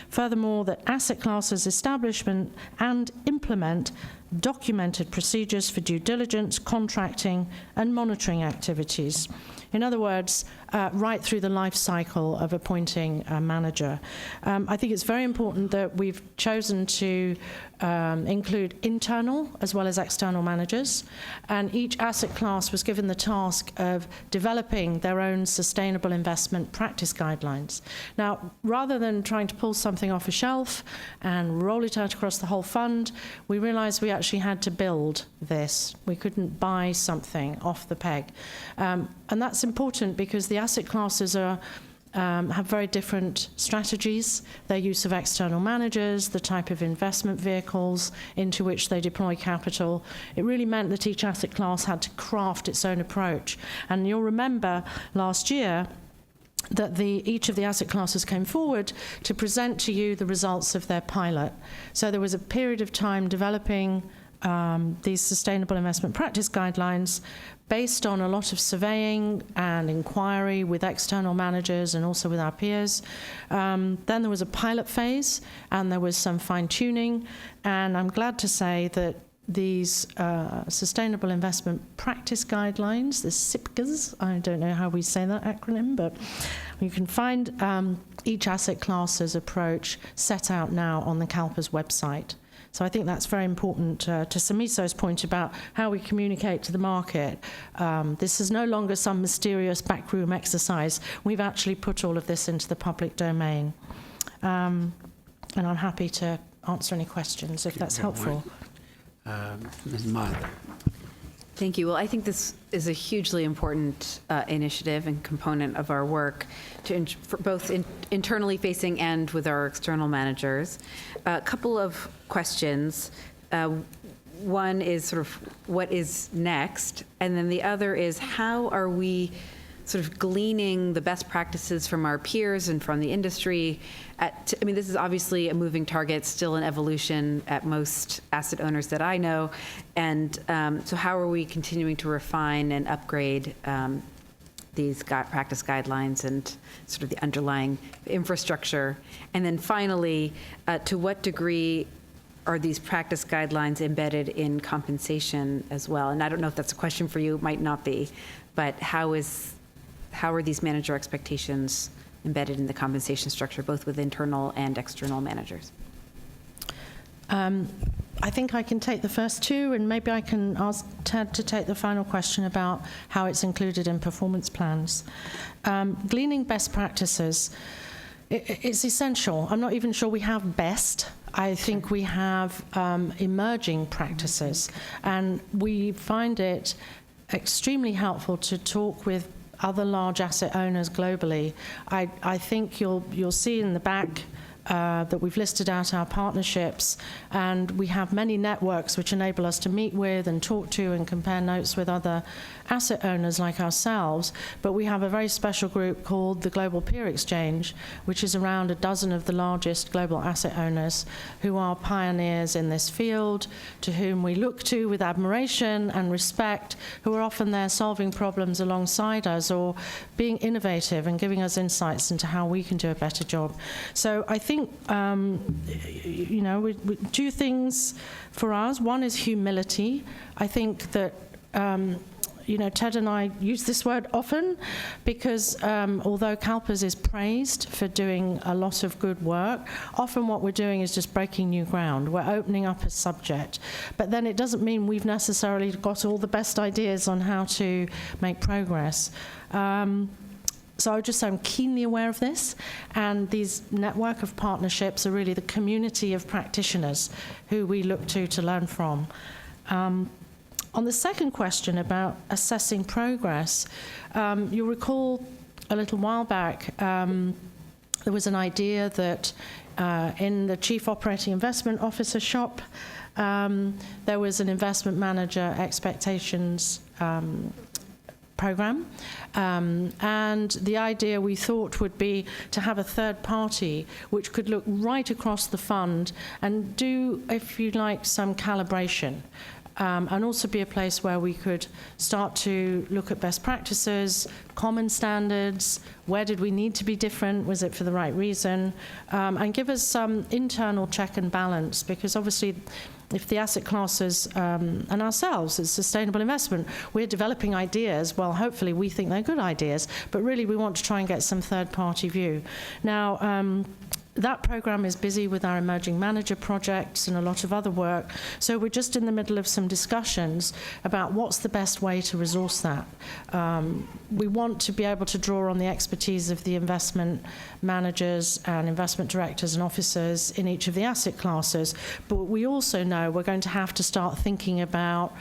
Furthermore, that asset classes establishment and implement documented procedures for due diligence, contracting, and monitoring activities. In other words, right through the life cycle of appointing a manager. I think it's very important that we've chosen to include internal as well as external managers, and each asset class was given the task of developing their own sustainable investment practice guidelines. Now, rather than trying to pull something off a shelf and roll it out across the whole fund, we realized we actually had to build this. We couldn't buy something off the peg. And that's important because the asset classes are have very different strategies, their use of external managers, the type of investment vehicles into which they deploy capital. It really meant that each asset class had to craft its own approach. And you'll remember last year that each of the asset classes came forward to present to you the results of their pilot. So there was a period of time developing these sustainable investment practice guidelines based on a lot of surveying and inquiry with external managers and also with our peers. Then there was a pilot phase and there was some fine-tuning, and I'm glad to say that these sustainable investment practice guidelines, the SIPGAs, I don't know how we say that acronym, but you can find each asset class's approach set out now on the CalPERS website. So I think that's very important to Samiso's point about how we communicate to the market. This is no longer some mysterious backroom exercise. We've actually put all of this into the public domain. And I'm happy to answer any questions if that's helpful. Ms. Martha. Thank you. Well, I think this is a hugely important initiative and component of our work, for both internally facing and with our external managers. A couple of questions. One is sort of what is next, and then the other is how are we sort of gleaning the best practices from our peers and from the industry. I mean, this is obviously a moving target, still in evolution at most asset owners that I know. And so how are we continuing to refine and upgrade these practice guidelines and sort of the underlying infrastructure? And then finally, to what degree are these practice guidelines embedded in compensation as well? And I don't know if that's a question for you, it might not be, but how are these manager expectations embedded in the compensation structure, both with internal and external managers? I think I can take the first two, and maybe I can ask Ted to take the final question about how it's included in performance plans. Gleaning best practices, it's essential. I'm not even sure we have best. I think we have emerging practices, and we find it extremely helpful to talk with other large asset owners globally. I think you'll see in the back that we've listed out our partnerships, and we have many networks which enable us to meet with and talk to and compare notes with other asset owners like ourselves. But we have a very special group called the Global Peer Exchange, which is around a dozen of the largest global asset owners who are pioneers in this field, to whom we look to with admiration and respect, who are often there solving problems alongside us or being innovative and giving us insights into how we can do a better job. So I think we two things for us. One is humility. I think that Ted and I use this word often because although CalPERS is praised for doing a lot of good work, often what we're doing is just breaking new ground. We're opening up a subject. But then it doesn't mean we've necessarily got all the best ideas on how to make progress. So I would just say I'm keenly aware of this, and these network of partnerships are really the community of practitioners who we look to learn from. On the second question about assessing progress, you'll recall a little while back there was an idea that in the Chief Operating Investment Officer shop there was an investment manager expectations program, and the idea we thought would be to have a third party which could look right across the fund and do, if you like, some calibration, and also be a place where we could start to look at best practices, common standards, where did we need to be different, was it for the right reason, and give us some internal check and balance, because obviously if the asset classes and ourselves as sustainable investment, we're developing ideas, well, hopefully we think they're good ideas, but really we want to try and get some third-party view. Now, that program is busy with our emerging manager projects and a lot of other work, so we're just in the middle of some discussions about what's the best way to resource that. We want to be able to draw on the expertise of the investment managers and investment directors and officers in each of the asset classes, but we also know we're going to have to start thinking about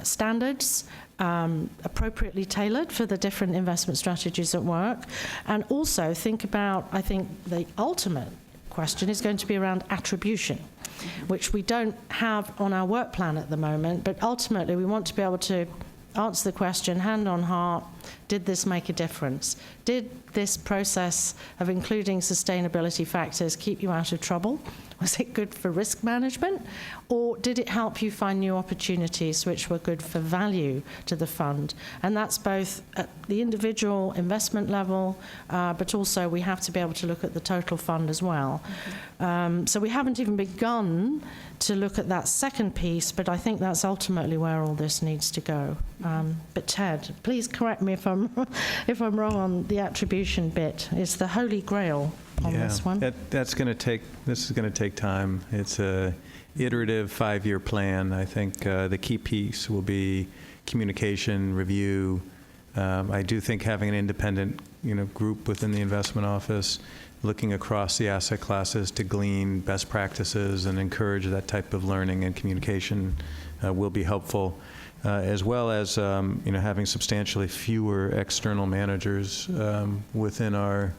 standards appropriately tailored for the different investment strategies at work, and also think about, I think the ultimate question is going to be around attribution, which we don't have on our work plan at the moment, but ultimately we want to be able to answer the question, hand on heart, did this make a difference? Did this process of including sustainability factors keep you out of trouble? Was it good for risk management? Or did it help you find new opportunities which were good for value to the fund? And that's both at the individual investment level, but also we have to be able to look at the total fund as well. So we haven't even begun to look at that second piece, but I think that's ultimately where all this needs to go. But Ted, please correct me if I'm wrong on the attribution bit. It's the holy grail on this one. This is going to take time. It's a iterative 5-year plan. I think the key piece will be communication, review. I do think having an independent, group within the investment office, looking across the asset classes to glean best practices and encourage that type of learning and communication will be helpful, as well as having substantially fewer external managers within our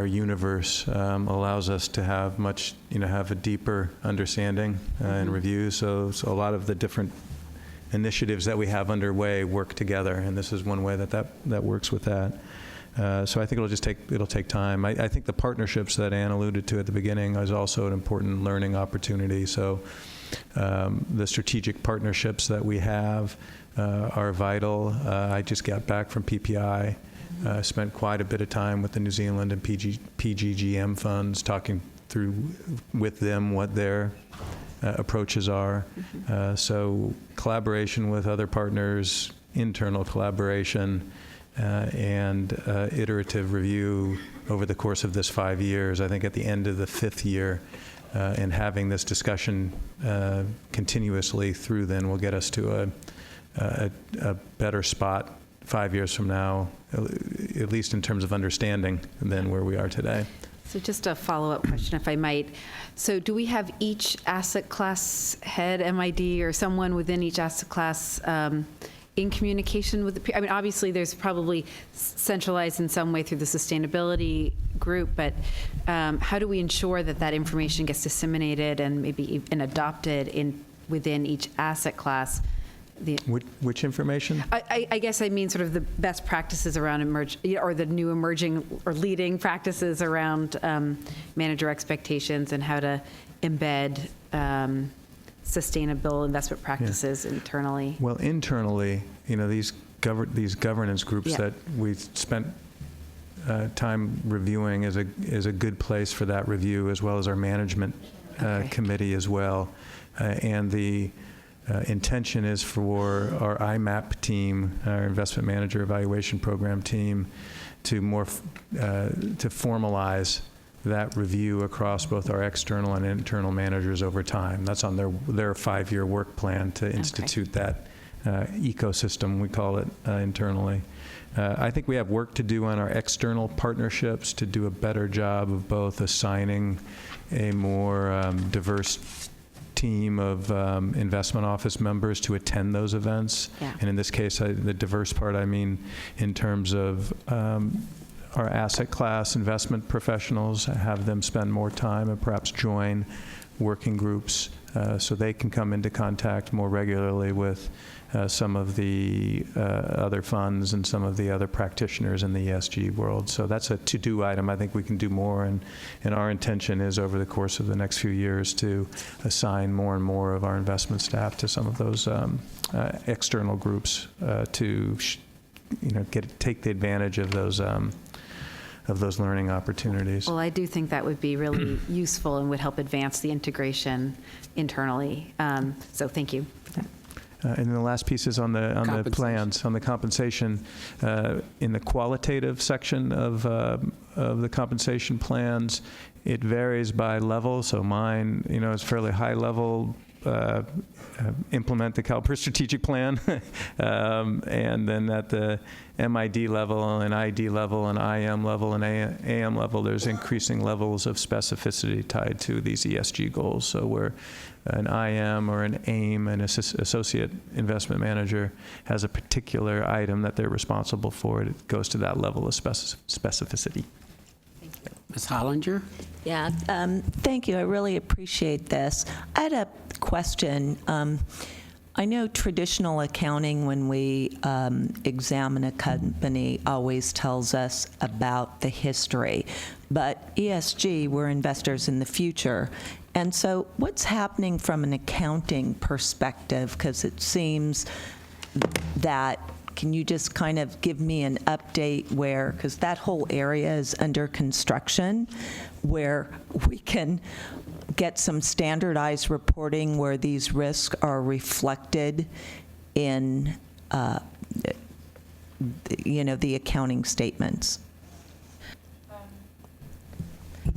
universe allows us to have have a deeper understanding and review. So a lot of the different initiatives that we have underway work together, and this is one way that works with that. So I think it'll take time. I think the partnerships that Ann alluded to at the beginning is also an important learning opportunity. So the strategic partnerships that we have are vital. I just got back from PPI. Spent quite a bit of time with the New Zealand and PGGM funds, talking through with them what their approaches are. So collaboration with other partners, internal collaboration, and iterative review over the course of this 5 years. I think at the end of the 5th year, and having this discussion continuously through then will get us to a better spot 5 years from now, at least in terms of understanding, than where we are today. So just a follow-up question, if I might. So do we have each asset class head, MID, or someone within each asset class in communication with the, I mean, obviously there's probably centralized in some way through the sustainability group, but how do we ensure that that information gets disseminated and maybe even adopted within each asset class? Which information? I guess I mean sort of the best practices around or the new emerging or leading practices around manager expectations and how to embed sustainable investment practices internally. Well, internally, these governance groups that we spent time reviewing is a good place for that review, as well as our management committee as well, and the intention is for our IMAP team, our investment manager evaluation program team, to formalize that review across both our external and internal managers over time. That's on their 5-year work plan to institute that ecosystem, we call it internally. I think we have work to do on our external partnerships to do a better job of both assigning a more diverse team of investment office members to attend those events. Yeah. And in this case, the diverse part, I mean in terms of our asset class investment professionals, have them spend more time and perhaps join working groups so they can come into contact more regularly with some of the other funds and some of the other practitioners in the ESG world. So that's a to-do item. I think we can do more, and our intention is over the course of the next few years to assign more and more of our investment staff to some of those external groups to take the advantage of those learning opportunities. Well, I do think that would be really useful and would help advance the integration internally. So thank you for that. And then the last piece is on the plans, on the compensation. In the qualitative section of the compensation plans, it varies by level. So mine, is fairly high level. Implement the CalPERS strategic plan, and then at the MID level and ID level and IM level and AM level, there's increasing levels of specificity tied to these ESG goals. So where an IM or an AIM, an associate investment manager, has a particular item that they're responsible for, it goes to that level of specificity. Ms. Hollinger? Yeah, thank you. I really appreciate this. I had a question. I know traditional accounting, when we examine a company, always tells us about the history. But ESG, we're investors in the future. And so what's happening from an accounting perspective? Because it seems that, can you just kind of give me an update where, because that whole area is under construction, where we can get some standardized reporting where these risks are reflected in, the accounting statements?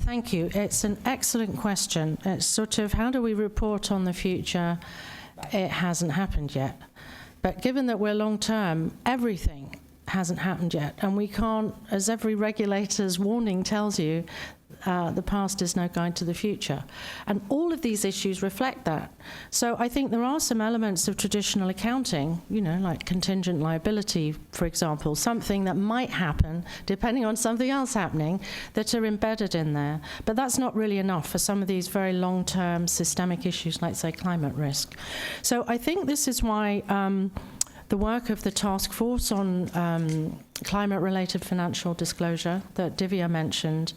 Thank you. It's an excellent question. It's sort of, how do we report on the future? It hasn't happened yet. But given that we're long-term, everything hasn't happened yet. And we can't, as every regulator's warning tells you, the past is no guide to the future. And all of these issues reflect that. So I think there are some elements of traditional accounting, like contingent liability, for example, something that might happen depending on something else happening, that are embedded in there. But that's not really enough for some of these very long-term systemic issues like, say, climate risk. So I think this is why the work of the task force on climate-related financial disclosure that Divya mentioned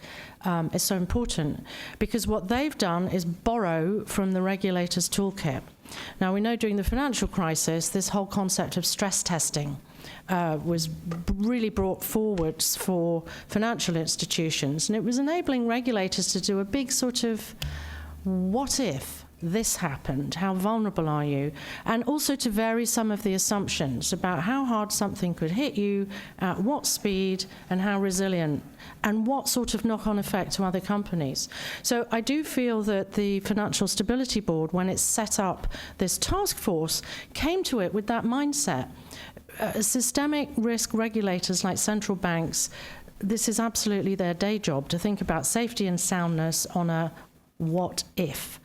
is so important, because what they've done is borrow from the regulator's toolkit. Now, we know during the financial crisis, this whole concept of stress testing was really brought forward for financial institutions, and it was enabling regulators to do a big sort of what if this happened, how vulnerable are you, and also to vary some of the assumptions about how hard something could hit you, at what speed, and how resilient, and what sort of knock-on effect to other companies. So I do feel that the Financial Stability Board, when it set up this task force, came to it with that mindset. Systemic risk regulators like central banks, this is absolutely their day job, to think about safety and soundness on a what if.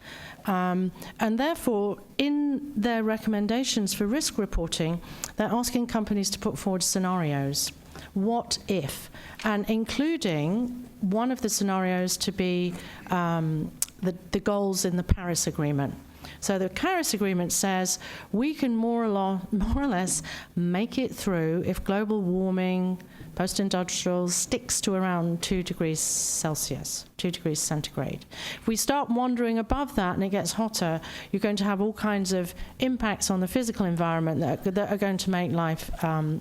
And therefore, in their recommendations for risk reporting, they're asking companies to put forward scenarios. What if? And including one of the scenarios to be the goals in the Paris Agreement. So the Paris Agreement says we can more or less make it through if global warming, post-industrial, sticks to around 2 degrees Celsius, 2 degrees centigrade. If we start wandering above that and it gets hotter, you're going to have all kinds of impacts on the physical environment that are going to make life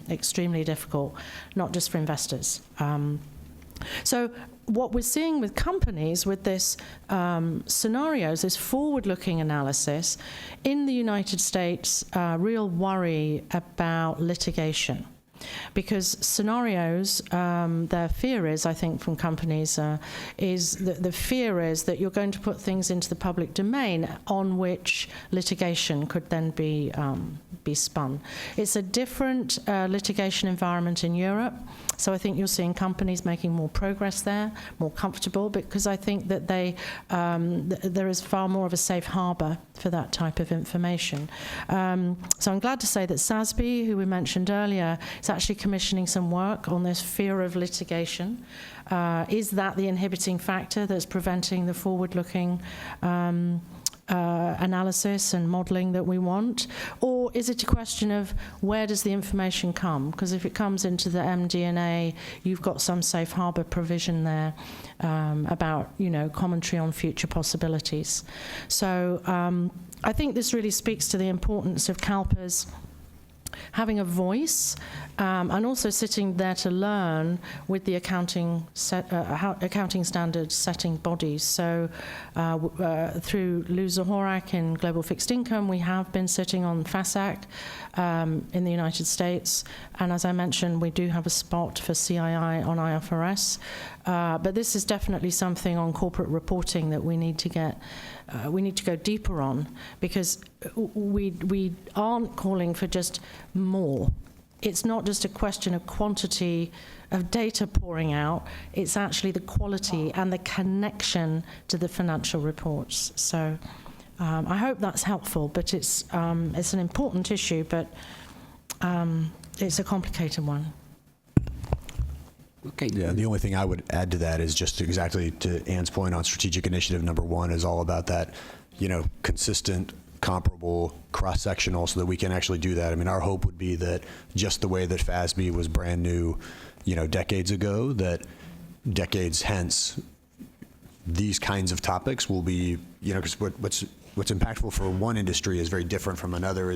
extremely difficult, not just for investors. So what we're seeing with companies with this scenarios, this forward-looking analysis, in the United States, real worry about litigation. Because scenarios, their fear is, I think, from companies, is that the fear is that you're going to put things into the public domain on which litigation could then be spun. It's a different litigation environment in Europe, so I think you're seeing companies making more progress there, more comfortable, because I think that there is far more of a safe harbour for that type of information. So I'm glad to say that SASB, who we mentioned earlier, is actually commissioning some work on this fear of litigation. Is that the inhibiting factor that's preventing the forward-looking analysis and modelling that we want? Or is it a question of where does the information come? Because if it comes into the MD&A, you've got some safe harbour provision there about, commentary on future possibilities. So I think this really speaks to the importance of CalPERS having a voice, and also sitting there to learn with the accounting standards setting bodies. So through Lou Zahorak in Global Fixed Income, we have been sitting on FASAC in the United States, and as I mentioned, we do have a spot for CII on IFRS. But this is definitely something on corporate reporting that we need to get. We need to go deeper on, because we aren't calling for just more. It's not just a question of quantity of data pouring out. It's actually the quality and the connection to the financial reports. So I hope that's helpful. But it's an important issue, but it's a complicated one. Okay. Yeah, the only thing I would add to that is just exactly to Anne's point on strategic initiative number 1 is all about that, consistent, comparable, cross-sectional, so that we can actually do that. I mean, our hope would be that just the way that FASB was brand new, decades ago, that decades hence, these kinds of topics will be, because what's impactful for one industry is very different from another,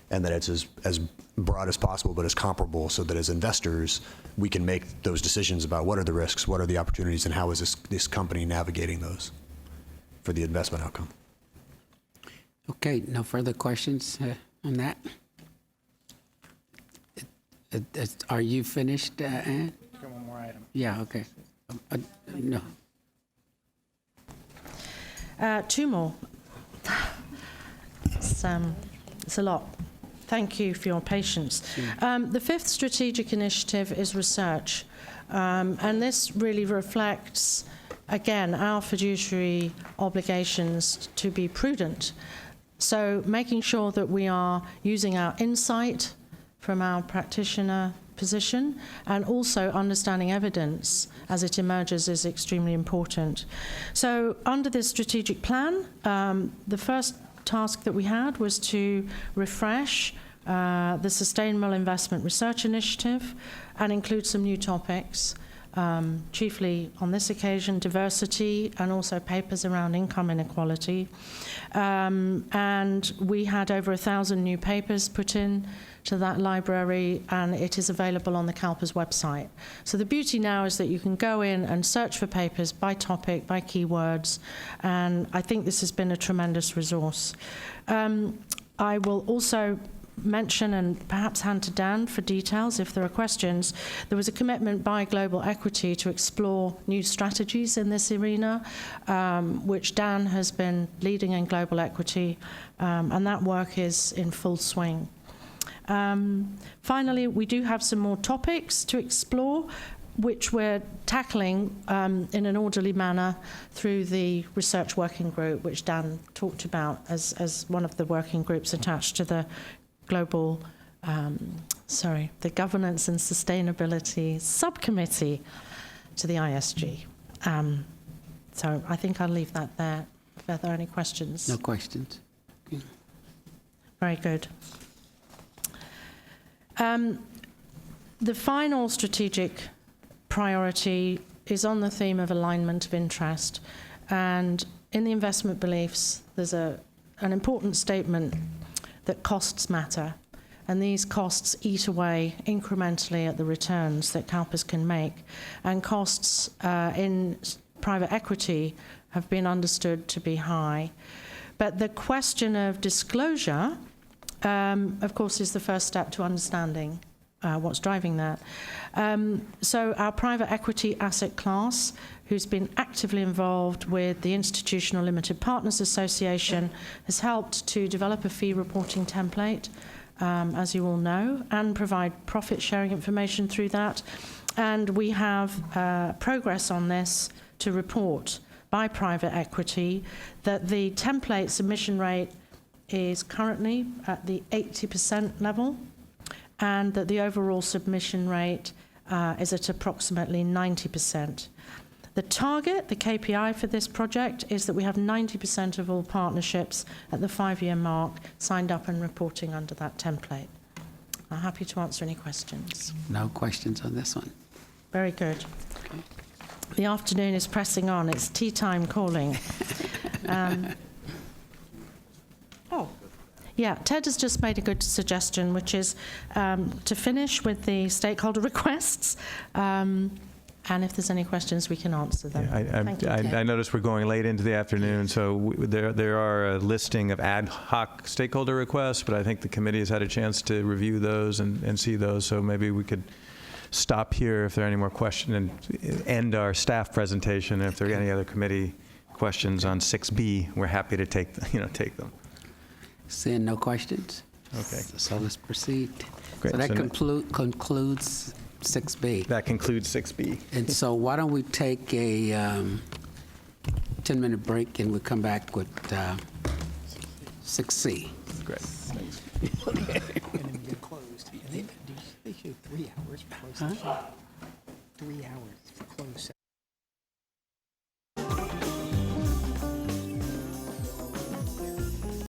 and that it's as broad as possible, but as comparable, so that as investors, we can make those decisions about what are the risks, what are the opportunities, and how is this company navigating those for the investment outcome. Okay, no further questions on that? Are you finished, Anne? Got one more item. Yeah, okay. No. 2 more. It's a lot. Thank you for your patience. The 5th strategic initiative is research. And this really reflects, again, our fiduciary obligations to be prudent. So making sure that we are using our insight from our practitioner position and also understanding evidence as it emerges is extremely important. So under this strategic plan, the first task that we had was to refresh the Sustainable Investment Research Initiative and include some new topics, chiefly on this occasion diversity and also papers around income inequality. And we had over 1,000 new papers put in to that library, and it is available on the CalPERS website. So the beauty now is that you can go in and search for papers by topic, by keywords, and I think this has been a tremendous resource. I will also mention and perhaps hand to Dan for details if there are questions. There was a commitment by Global Equity to explore new strategies in this arena, which Dan has been leading in Global Equity, and that work is in full swing. Finally, we do have some more topics to explore, which we're tackling in an orderly manner through the research working group, which Dan talked about as one of the working groups attached to the global, the Governance and Sustainability Subcommittee to the ISG. So I think I'll leave that there. Are there any questions? No questions. Very good. The final strategic priority is on the theme of alignment of interest. And in the investment beliefs, there's an important statement that costs matter. And these costs eat away incrementally at the returns that CalPERS can make. And costs in private equity have been understood to be high. But the question of disclosure, of course, is the first step to understanding what's driving that. So our private equity asset class, who's been actively involved with the Institutional Limited Partners Association, has helped to develop a fee reporting template, as you all know, and provide profit sharing information through that. And we have progress on this to report by private equity that the template submission rate is currently at the 80% level, and that the overall submission rate is at approximately 90%. The target, the KPI for this project, is that we have 90% of all partnerships at the 5-year mark signed up and reporting under that template. I'm happy to answer any questions. No questions on this one. Very good. The afternoon is pressing on. It's tea time calling. Yeah, Ted has just made a good suggestion, which is to finish with the stakeholder requests. And if there's any questions, we can answer them. Yeah, I noticed we're going late into the afternoon, so there are a listing of ad hoc stakeholder requests, but I think the committee has had a chance to review those and see those, so maybe we could stop here if there are any more questions and end our staff presentation. If there are any other committee questions on 6B, we're happy to take them. Seeing no questions? Okay. So let's proceed. Great. So that So concludes 6B. That concludes 6B. And so why don't we take a 10-minute break and we'll come back with 6C. Great. And then we get closed. They show 3 hours for closed session. 3 hours.